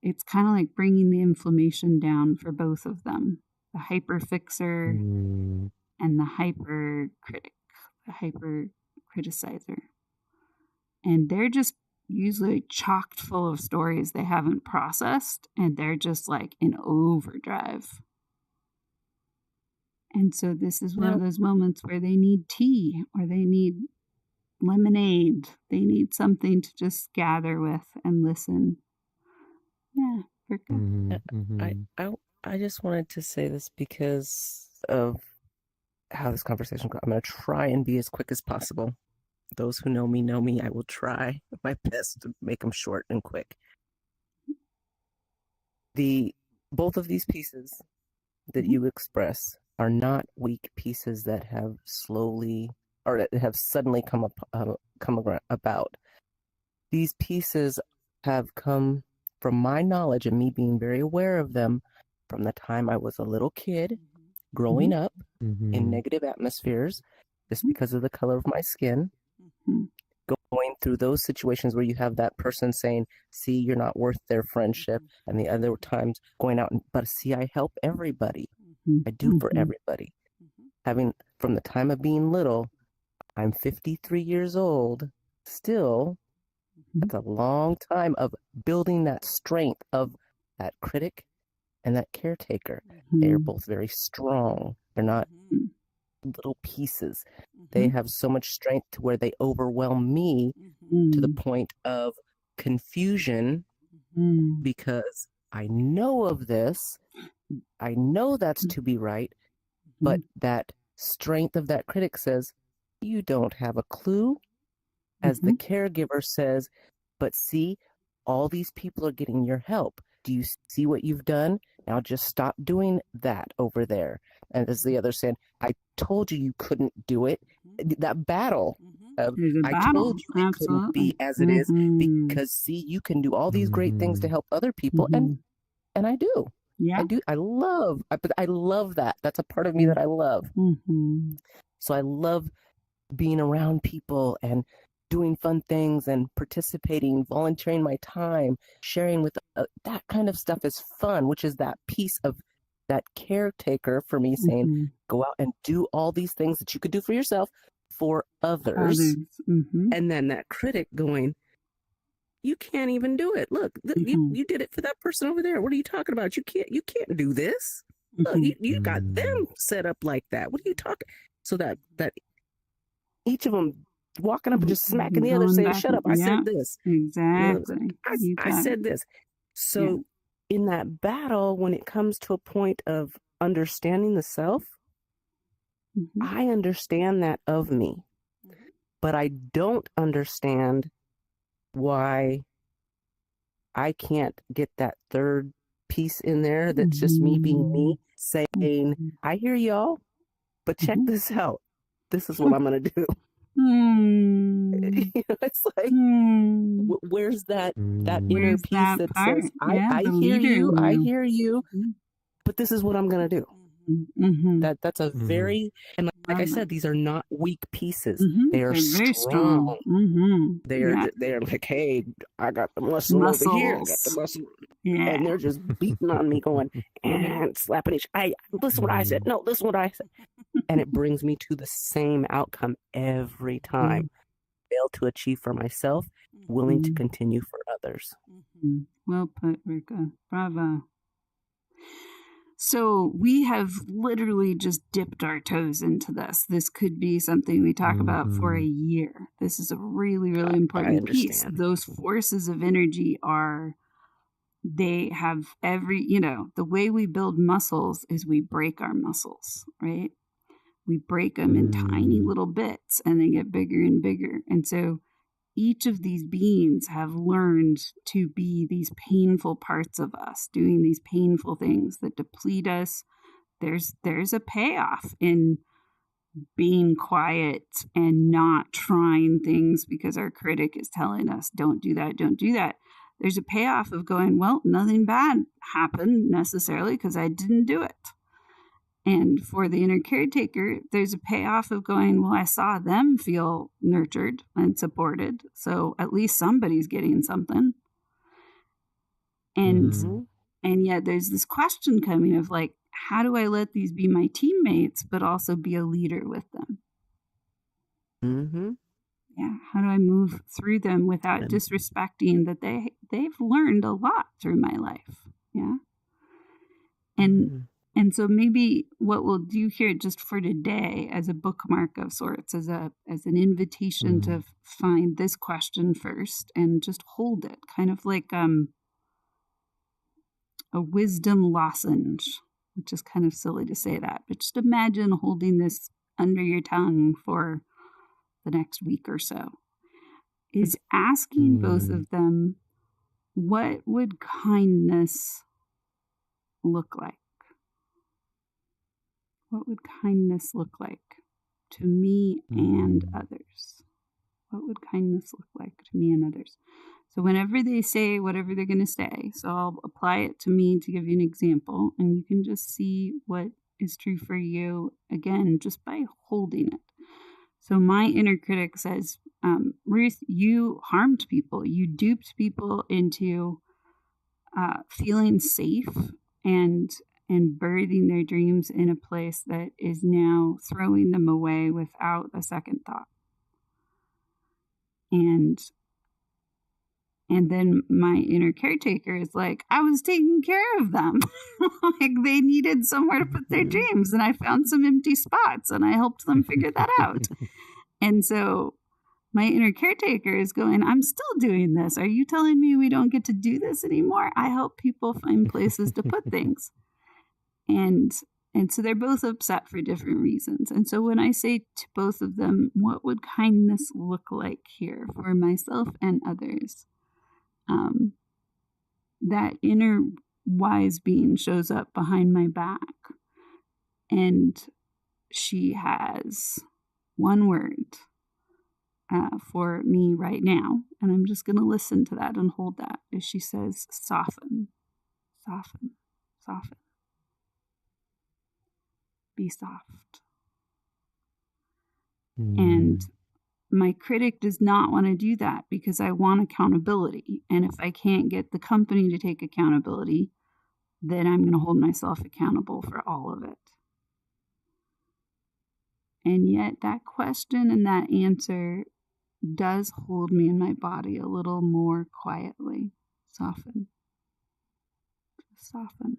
It's kind of like bringing the inflammation down for both of them. The hyper fixer and the hyper critic, the hyper criticizer. And they're just usually chocked full of stories they haven't processed, and they're just like in overdrive. And so this is one of those moments where they need tea or they need lemonade. They need something to just gather with and listen. Yeah, Virgo. I just wanted to say this because of how this conversation goes. I'm going to try and be as quick as possible. Those who know me. I will try my best to make them short and quick. Both of these pieces that you express are not weak pieces that have slowly or that have suddenly come about. These pieces have come from my knowledge and me being very aware of them from the time I was a little kid, growing up in negative atmospheres, just because of the color of my skin, going through those situations where you have that person saying, see, you're not worth their friendship, and the other times going out, but see, I help everybody. I do for everybody. Having, from the time of being little, I'm 53 years old, still, that's a long time of building that strength of that critic and that caretaker. They're both very strong. They're not little pieces. They have so much strength to where they overwhelm me to the point of confusion because I know of this. I know that's to be right, but that strength of that critic says, you don't have a clue. As the caregiver says, but see, all these people are getting your help. Do you see what you've done? Now just stop doing that over there. And as the other said, I told you couldn't do it. That battle of, I told you it couldn't be as it is because see, you can do all these great things to help other people. And I do. Yeah. I do. I love that. That's a part of me that I love. So I love being around people and doing fun things and participating, volunteering my time, sharing with that kind of stuff is fun, which is that piece of that caretaker for me saying, go out and do all these things that you could do for yourself for others. And then that critic going, you can't even do it. Look, you did it for that person over there. What are you talking about? You can't do this. Look, you got them set up like that. What are you talking? So that each of them walking up and just smacking the other, saying, shut up, I said this. Exactly. I said this. So in that battle, when it comes to a point of understanding the self, I understand that of me. But I don't understand why I can't get that third piece in there that's just me being me, saying, I hear y'all, But check this out. This is what I'm going to do. It's like, where's that inner Where's peace that that part? says, Yeah, I the hear leader you, in I you. hear you, but this is what I'm going to do. That's a very, and like I said, these are not weak pieces. They are very strong. They're like, hey, I got the muscle over here. I got the muscle. Yeah. And they're just beating on me, going and slapping each. Listen what I said. No, listen what I said. And it brings me to the same outcome every time. Fail to achieve for myself, willing to continue for others. Well put, Rika. Bravo. So we have literally just dipped our toes into this. This could be something we talk about for a year. This is a really, really important piece. Those forces of energy they have the way we build muscles is we break our muscles, right? We break them in tiny little bits and they get bigger and bigger. And so each of these beings have learned to be these painful parts of us, doing these painful things that deplete us. There's a payoff in being quiet and not trying things because our critic is telling us, don't do that, don't do that. There's a payoff of going, well, nothing bad happened necessarily because I didn't do it. And for the inner caretaker, there's a payoff of going, well, I saw them feel nurtured and supported. So at least somebody's getting something. And yet there's this question coming of like, how do I let these be my teammates, but also be a leader with them? Yeah. How do I move through them without disrespecting that they've learned a lot through my life? Yeah. And so maybe what we'll do here just for today as a bookmark of sorts, as an invitation to find this question first and just hold it, kind of like a wisdom lozenge, which is kind of silly to say that, but just imagine holding this under your tongue for the next week or so, is asking both of them, what would kindness look like? What would kindness look like to me and others? What would kindness look like to me and others? So whenever they say whatever they're going to say, so I'll apply it to me to give you an example, and you can just see what is true for you, again, just by holding it. So my inner critic says, Ruth, you harmed people. You duped people into feeling safe and birthing their dreams in a place that is now throwing them away without a second thought. And then my inner caretaker is like, I was taking care of them. Like they needed somewhere to put their dreams, and I found some empty spots and I helped them figure that out. And so my inner caretaker is going, I'm still doing this. Are you telling me we don't get to do this anymore? I help people find places to put things. And so they're both upset for different reasons. And so when I say to both of them, what would kindness look like here for myself and others? That inner wise being shows up behind my back, and she has one word for me right now. And I'm just going to listen to that and hold that as she says, soften, soften, soften. Be soft. And my critic does not want to do that because I want accountability. And if I can't get the company to take accountability, then I'm going to hold myself accountable for all of it. And yet that question and that answer does hold me in my body a little more quietly. Soften. Just soften.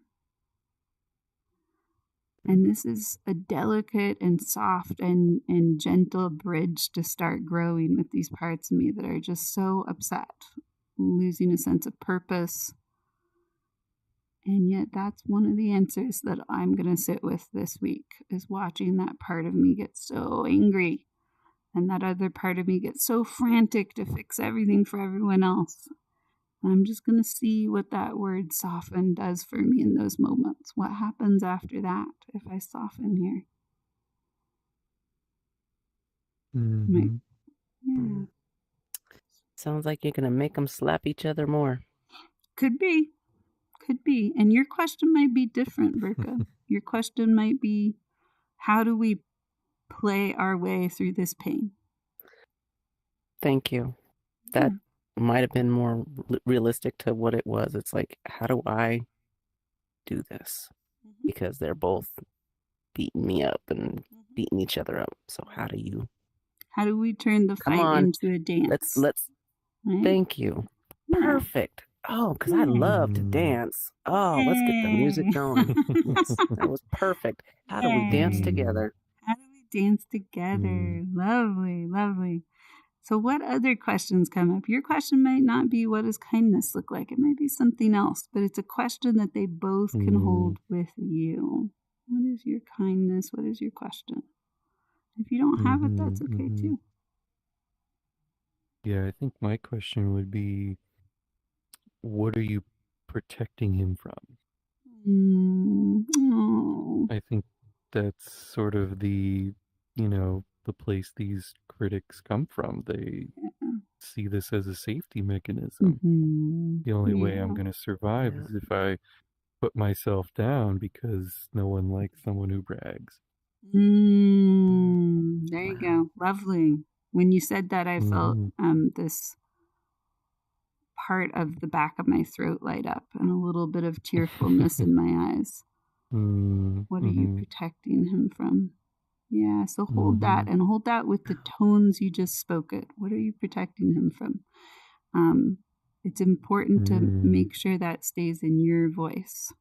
And this is a delicate and soft and gentle bridge to start growing with these parts of me that are just so upset, losing a sense of purpose. And yet that's one of the answers that I'm going to sit with this week, is watching that part of me get so angry and that other part of me get so frantic to fix everything for everyone else. I'm just going to see what that word soften does for me in those moments. What happens after that if I soften here? Might, yeah. Sounds like you're gonna make them slap each other more. Could be. Could be. And your question might be different, Berka. Your question might be, how do we play our way through this pain? Thank you. That might have been more realistic to what it was. It's like, how do I do this? Because they're both beating me up and beating each other up. So how do we turn the fight into a dance? Let's right? Thank you. Yeah. Perfect. Oh, because I love to dance. Oh, let's get the music going. Yes, that was perfect. How do we dance together? How do we dance together? Lovely, lovely. So what other questions come up? Your question might not be, what does kindness look like? It might be something else, but it's a question that they both can hold with you. What is your kindness? What is your question? If you don't have it, that's okay too. Yeah, I think my question would be, what are you protecting him from? I think that's sort of the place these critics come from. They see this as a safety mechanism. The only way I'm going to survive is if I put myself down, because no one likes someone who brags. There you go. Lovely. When you said that, I felt this part of the back of my throat light up and a little bit of tearfulness in my eyes. What are you protecting him from? Yeah, so hold that, and hold that with the tones you just spoke it. What are you protecting him from? It's important to make sure that stays in your voice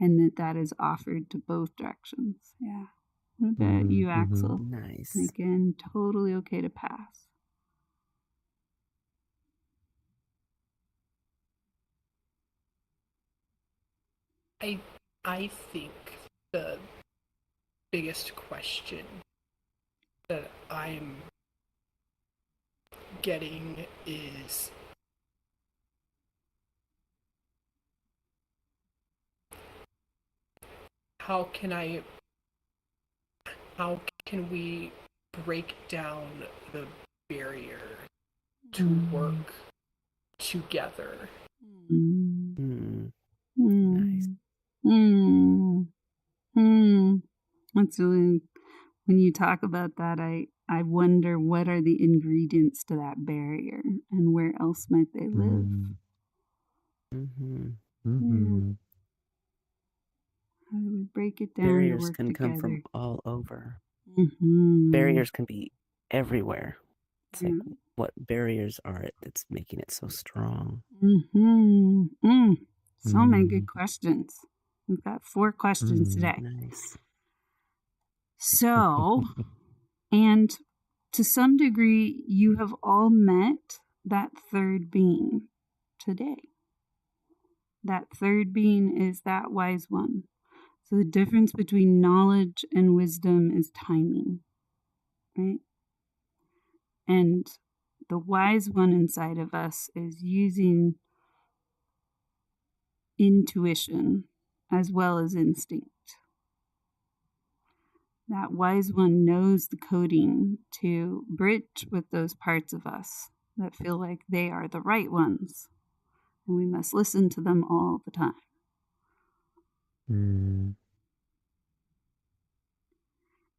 and that is offered to both directions. Yeah. What about you, Axel? Nice. Again, totally okay to pass. I think the biggest question that I'm getting is, how can we break down the barrier to work together? Nice. That's really, when you talk about that, I wonder, what are the ingredients to that barrier and where else might they live? How do we break it down? Barriers can together? Come from all over. Barriers can be everywhere. It's like, what barriers are it that's making it so strong? So many good questions. We've got 4 questions today. Nice. So, and to some degree, you have all met that third being today. That third being is that wise one. So the difference between knowledge and wisdom is timing, right? And the wise one inside of us is using intuition as well as instinct. That wise one knows the coding to bridge with those parts of us that feel like they are the right ones, and we must listen to them all the time.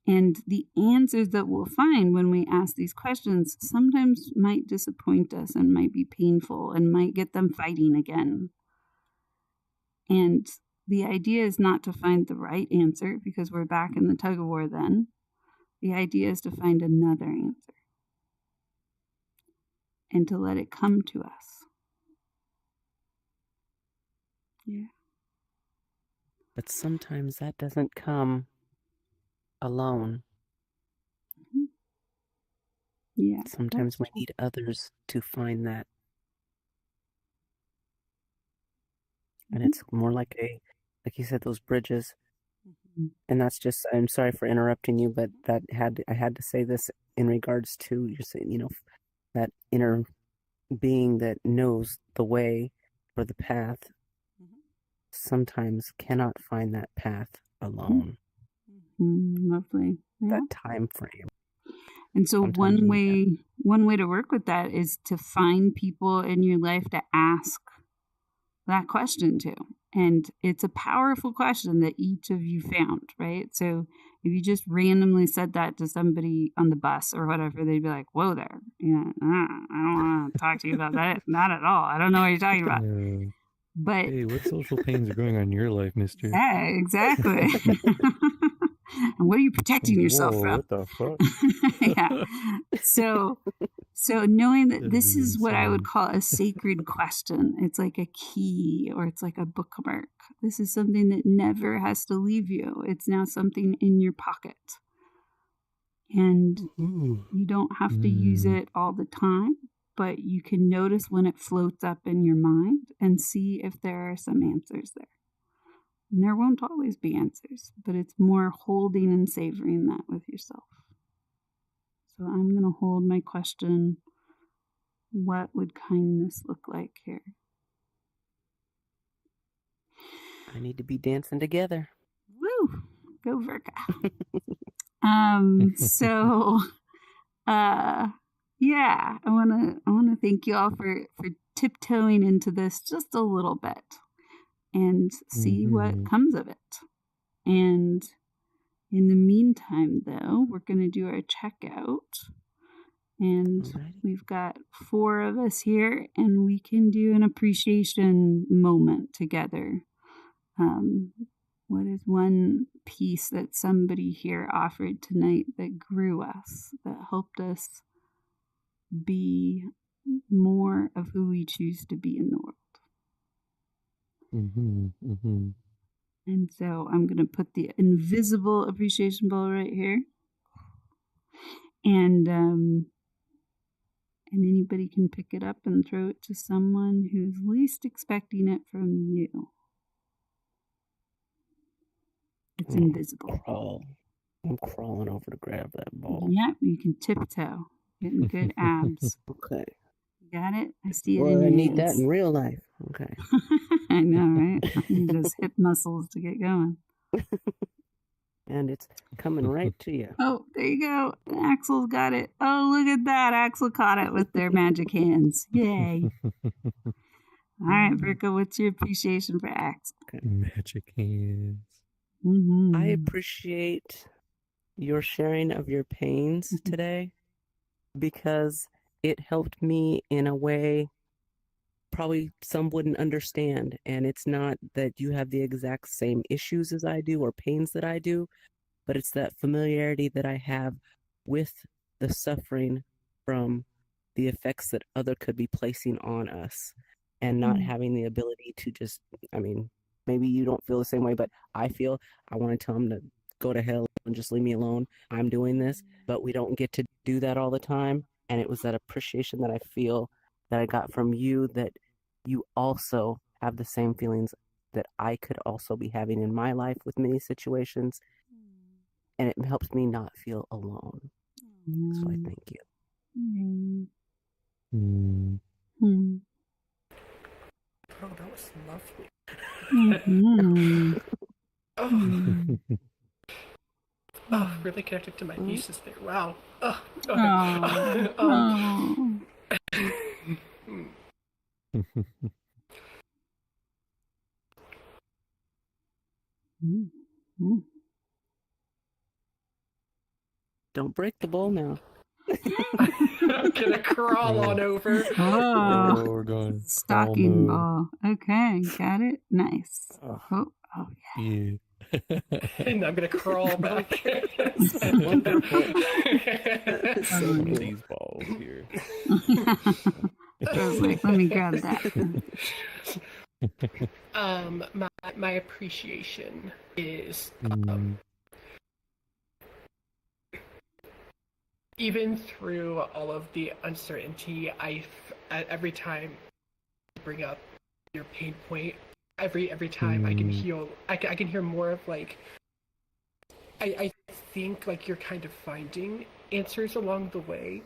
And the answers that we'll find when we ask these questions sometimes might disappoint us and might be painful and might get them fighting again. And the idea is not to find the right answer, because we're back in the tug of war then. The idea is to find another answer and to let it come to us. Yeah. But sometimes that doesn't come alone. Yeah. Sometimes we need others to find that. And it's more like you said, those bridges. And that's just, I'm sorry for interrupting you, but I had to say this in regards to, you're saying, that inner being that knows the way or the path sometimes cannot find that path alone. Lovely. Yeah. That time frame. And so Sometimes one way to work with that is to find people in your life to ask that question to. And it's a powerful question that each of you found, right? So if you just randomly said that to somebody on the bus or whatever, they'd be like, whoa there. Yeah, I don't want to talk to you about that. Not at all. I don't know what you're talking about. But hey, what social pains are going on in your life, mister? yeah, exactly. And what are you protecting yourself Whoa, from? what the fuck? Yeah. So knowing that That'd this be is what I would insane. call a sacred question. It's like a key or it's like a bookmark. This is something that never has to leave you. It's now something in your pocket. And you don't have to use it all the time, but you can notice when it floats up in your mind and see if there are some answers there. And there won't always be answers, but it's more holding and savoring that with yourself. So I'm going to hold my question. What would kindness look like here? I need to be dancing together. Woo! Go Virga. So yeah, I wanna thank you all for tiptoeing into this just a little bit and see what comes of it. And in the meantime, though, we're gonna do our checkout. And we've got 4 of us here, and we can do an appreciation moment together. What is one piece that somebody here offered tonight that grew us, that helped us be more of who we choose to be in the world? And so I'm going to put the invisible appreciation ball right here. And anybody can pick it up and throw it to someone who's least expecting it from you. It's invisible. I'm crawling over to grab that ball. Yep, you can tiptoe. Getting good abs. Okay. You got it? I see it in Well, your I need hands. that in real life. Okay. I know, right? You need those hip muscles to get going. And it's coming right to you. Oh, there you go. Axel's got it. Oh, look at that. Axel caught it with their magic hands. Yay. All right, Virka, what's your appreciation for Axel? Okay. Magic hands. I appreciate your sharing of your pains today because it helped me in a way probably some wouldn't understand. And it's not that you have the exact same issues as I do or pains that I do, but it's that familiarity that I have with the suffering from the effects that other could be placing on us and not having the ability to just, I mean, maybe you don't feel the same way, but I feel I want to tell them to go to hell and just leave me alone. I'm doing this, but we don't get to do that all the time. And it was that appreciation that I feel that I got from you, that you also have the same feelings that I could also be having in my life with many situations. And it helps me not feel alone. So I thank you. Oh, that was lovely. Oh, really connected to my nieces there. Wow. Oh, Don't break the bowl now. I'm gonna crawl on over. Oh, we're going stocking ball. Okay, got it. Nice. Oh yeah. And I'm gonna crawl back. Wonderful. Some of these balls here. I was like, let me grab that. My appreciation is even through all of the uncertainty, every time you bring up your pain point, every time I can hear more of like, I think like you're kind of finding answers along the way,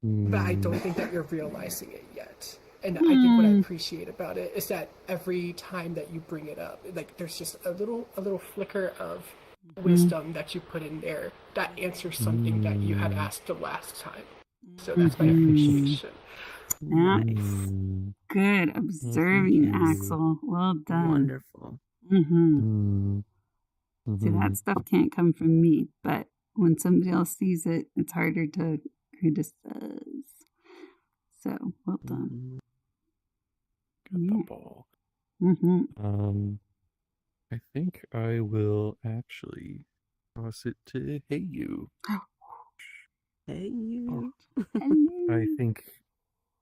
but I don't think that you're realizing it yet. And I think what I appreciate about it is that every time that you bring it up, like there's just a little flicker of wisdom that you put in there that answers something that you had asked the last time. So that's my appreciation. Nice. Good observing, Axel. Well done. Wonderful. See, that stuff can't come from me, but when somebody else sees it, it's harder to criticize. So, well done. Got the ball. I think I will actually toss it to Hey You. Hey, you. I think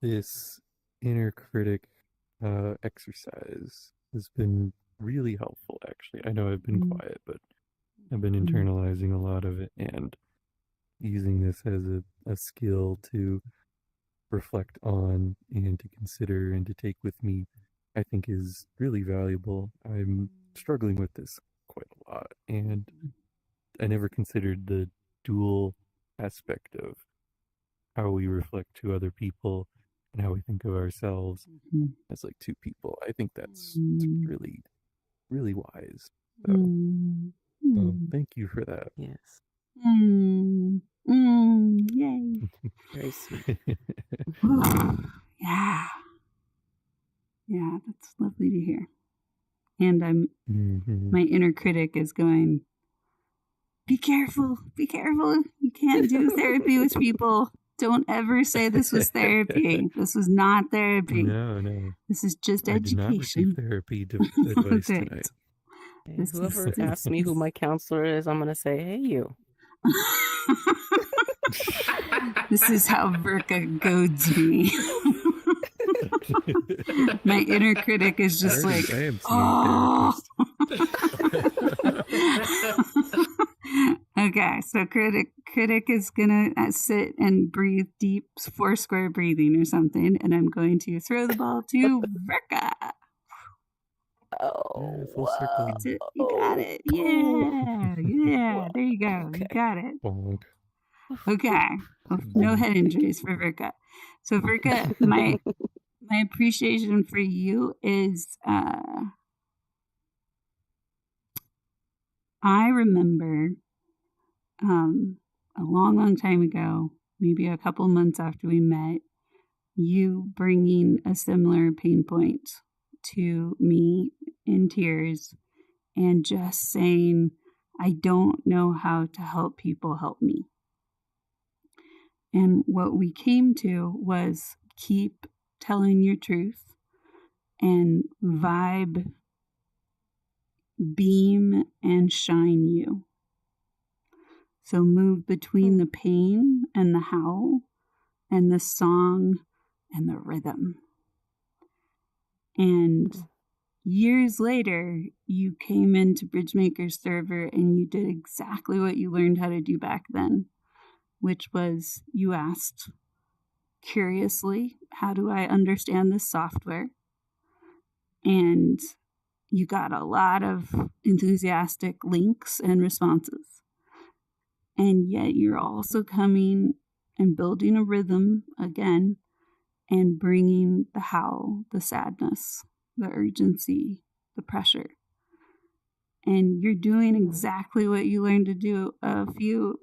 this inner critic exercise has been really helpful, actually. I know I've been quiet, but I've been internalizing a lot of it and using this as a skill to reflect on and to consider and to take with me, I think is really valuable. I'm struggling with this quite a lot, and I never considered the dual aspect of how we reflect to other people and how we think of ourselves as like two people. I think that's really, really wise. So, thank you for that. Yes. Yay. Very sweet. Yeah. Yeah, that's lovely to hear. And my inner critic is going, be careful, you can't do therapy with people. Don't ever say this was therapy. This was not therapy. No. This is just I education. did not receive therapy advice tonight. Hey, whoever asks me who my counselor is, I'm going to say, hey, you. This is how Verka goads me. My inner critic is just I like, am seeing Okay, so critic is gonna sit and breathe deep, 4 square breathing or something, and I'm going to throw the ball to Verka. Oh, full circle. That's it. You got it. Yeah. There you go. Okay. You got it. Bonk. Okay. No head injuries for Verka. So Verka, my appreciation for you is I remember a long time ago, maybe a couple months after we met, you bringing a similar pain point to me in tears and just saying, I don't know how to help people help me. And what we came to was keep telling your truth and vibe, beam, and shine you. So move between the pain and the howl and the song and the rhythm. And years later, you came into BridgeMakers server and you did exactly what you learned how to do back then, which was you asked curiously, how do I understand this software? And you got a lot of enthusiastic links and responses. And yet you're also coming and building a rhythm again and bringing the howl, the sadness, the urgency, the pressure. And you're doing exactly what you learned to do a few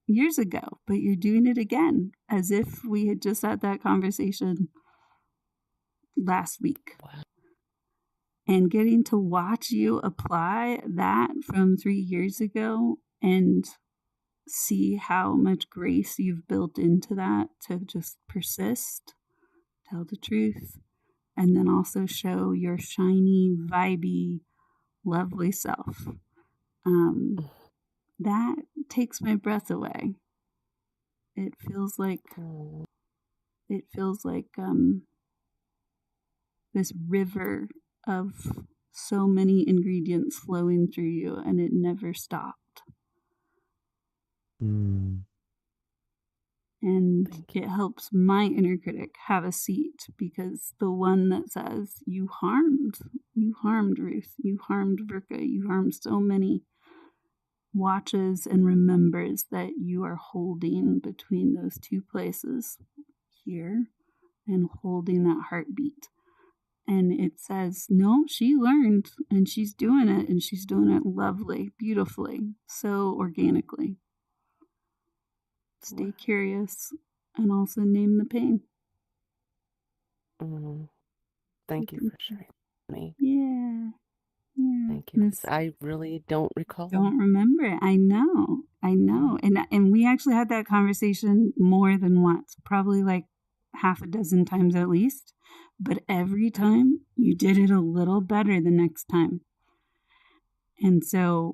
years ago, but you're doing it again as if we had just had that conversation last week. Wow. And getting to watch you apply that from 3 years ago and see how much grace you've built into that to just persist, tell the truth, and then also show your shiny, vibey, lovely self. That takes my breath away. It feels like this river of so many ingredients flowing through you, and it never stopped. And it helps my inner critic have a seat, because the one that says, you harmed Ruth, you harmed Verka, you harmed so many, watches and remembers that you are holding between those two places here and holding that heartbeat. And it says, no, she learned and she's doing it, and she's doing it lovely, beautifully, so organically. Stay curious and also name the pain. Thank you for sharing me. Yeah. Thank you. 'Cause I really don't recall. Don't remember. I know. And we actually had that conversation more than once, probably like half a dozen times at least. But every time you did it a little better the next time. And so,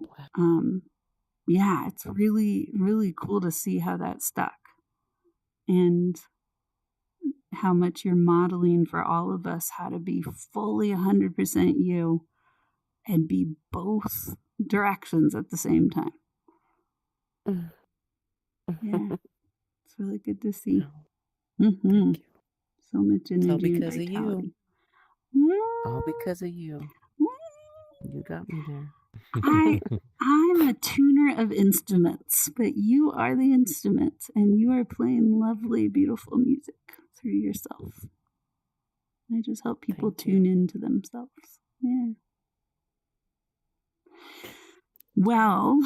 yeah, it's really, really cool to see how that stuck and how much you're modeling for all of us how to be fully 100% you and be both directions at the same time. Yeah, it's really good to see. Thank you. So much energy All because and of vitality. you. All because of you. You got me there. I'm a tuner of instruments, but you are the instrument, and you are playing lovely, beautiful music through yourself. I just help people tune into themselves. Yeah. Well,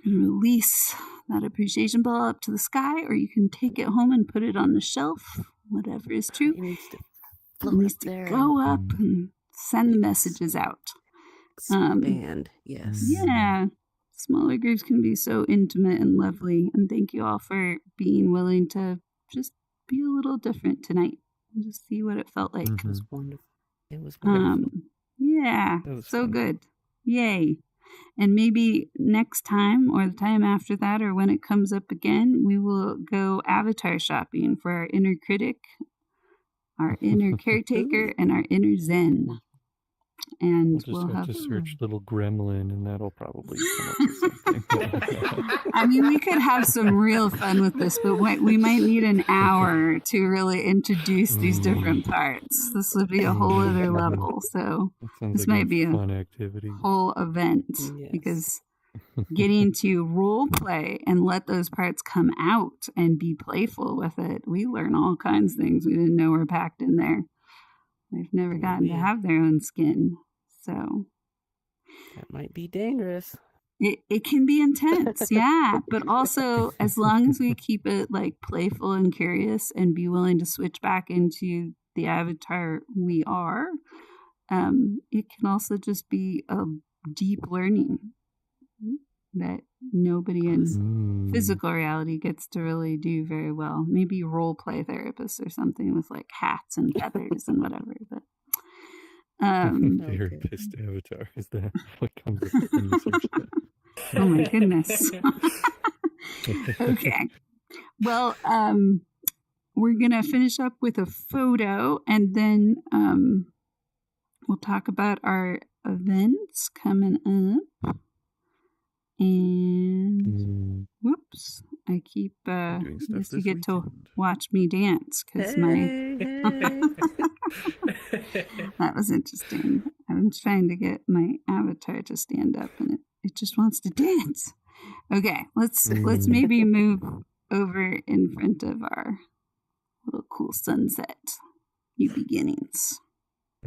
we're going to release that appreciation ball up to the sky, or you can take it home and put it on the shelf. Whatever is true. It needs to go up and send the messages out. Expand, yes. Yeah. Smaller groups can be so intimate and lovely. And thank you all for being willing to just be a little different tonight and just see what it felt like. It was wonderful. It was wonderful. Yeah. So fun. good. Yay. And maybe next time or the time after that or when it comes up again, we will go avatar shopping for our inner critic, our inner caretaker, and our inner zen. And we'll just have to search little gremlin, and that'll probably come up with something. I mean, we could have some real fun with this, but we might need an hour to really introduce these different parts. This would be a whole other level. So this might be a fun activity, whole event, because getting to role play and let those parts come out and be playful with it, we learn all kinds of things we didn't know were packed in there. They've never gotten to have their own skin. So that might be dangerous. It can be intense, yeah. But also, as long as we keep it like playful and curious and be willing to switch back into the avatar we are, it can also just be a deep learning that nobody in physical reality gets to really do very well. Maybe role play therapists or something with like hats and feathers and whatever. But therapist avatar, is that what comes up when you search that? Oh my goodness. Okay. Well, we're gonna finish up with a photo, and then we'll talk about our events coming up. And whoops, I keep guess you get to watch me dance because that was interesting. I'm trying to get my avatar to stand up, and it just wants to dance. Okay, let's maybe move over in front of our little cool sunset. New beginnings.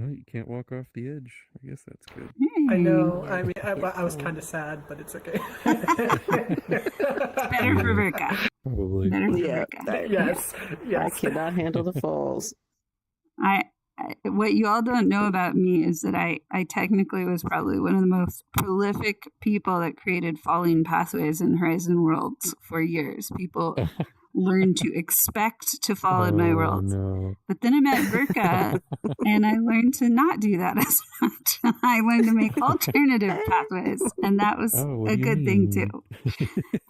Oh, you can't walk off the edge. I guess that's good. I know. I mean, I was kind of sad, but it's okay. It's better for Virka. Probably. Better for Virka. Yes. I cannot handle the falls. What you all don't know about me is that I technically was probably one of the most prolific people that created falling pathways in Horizon Worlds for years. People learned to expect to fall in my world. No. But then I met Virka, and I learned to not do that as much. I learned to make alternative pathways, and that was a good thing too.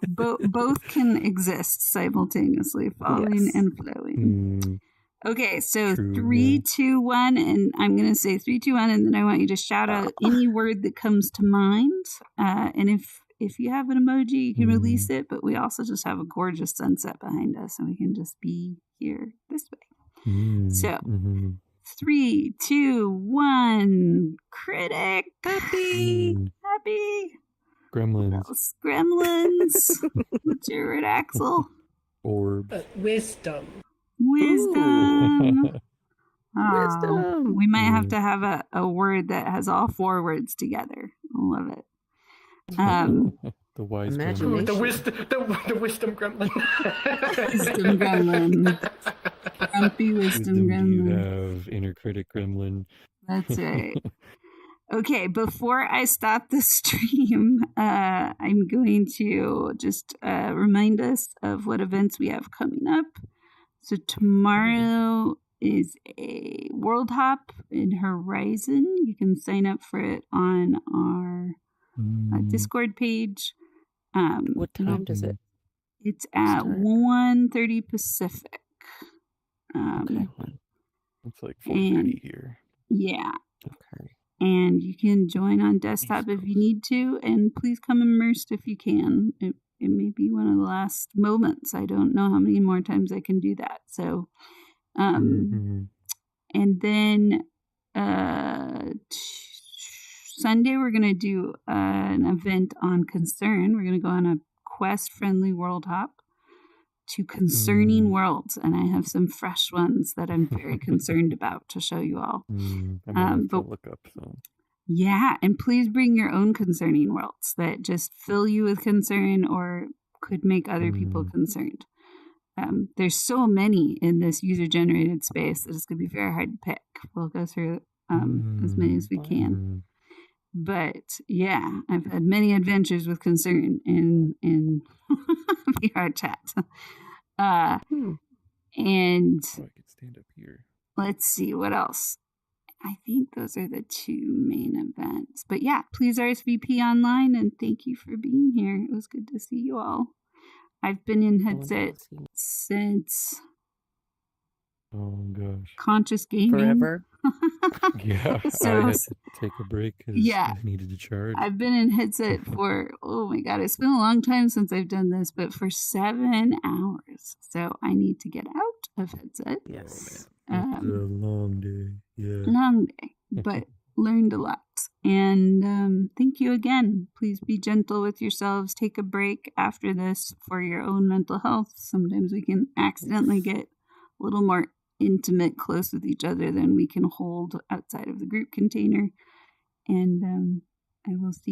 Both can exist simultaneously, falling and flowing. Okay, so 3, 2, 1, and I'm going to say 3, 2, 1, and then I want you to shout out any word that comes to mind. And if you have an emoji, you can release it, but we also just have a gorgeous sunset behind us, and we can just be here this way. So, 3, 2, 1, critic. Happy. Gremlins. Gremlins. What's your word, Axel? Orb. Wisdom. Wisdom. We might have to have a word that has all 4 words together. I love it. The wise Imagination. gremlin. The wisdom gremlin. Wisdom gremlin. Grumpy wisdom Do you gremlin. have inner critic gremlin? That's right. Okay, before I stop the stream, I'm going to just remind us of what events we have coming up. So tomorrow is a World Hop in Horizon. You can sign up for it on our Discord page. What time does it? It's at start? 1:30 Pacific. Okay. It's like 4:30 here. Yeah. Okay. And you can join on desktop if you need to, and please come immersed if you can. It may be one of the last moments. I don't know how many more times I can do that. So, and then Sunday we're going to do an event on concern. We're going to go on a quest-friendly world hop to concerning worlds, and I have some fresh ones that I'm very concerned about to show you all. I might have to look up some. Yeah, and please bring your own concerning worlds that just fill you with concern or could make other people concerned. There's so many in this user-generated space that it's going to be very hard to pick. We'll go through as many as we can. But yeah, I've had many adventures with concern in VR chat. And I could stand up here. Let's see what else. I think those are the 2 main events. But yeah, please RSVP online, and thank you for being here. It was good to see you all. I've been in headset since conscious gaming. Forever? Yeah, So, I had to take a break because I needed to charge. I've been in headset for, oh my God, it's been a long time since I've done this, but for 7 hours. So I need to get out of headset. Yes. It's a long day. Yeah. Long day, but learned a lot. And thank you again. Please be gentle with yourselves. Take a break after this for your own mental health. Sometimes we can accidentally get a little more intimate, close with each other than we can hold outside of the group container. And I will see you.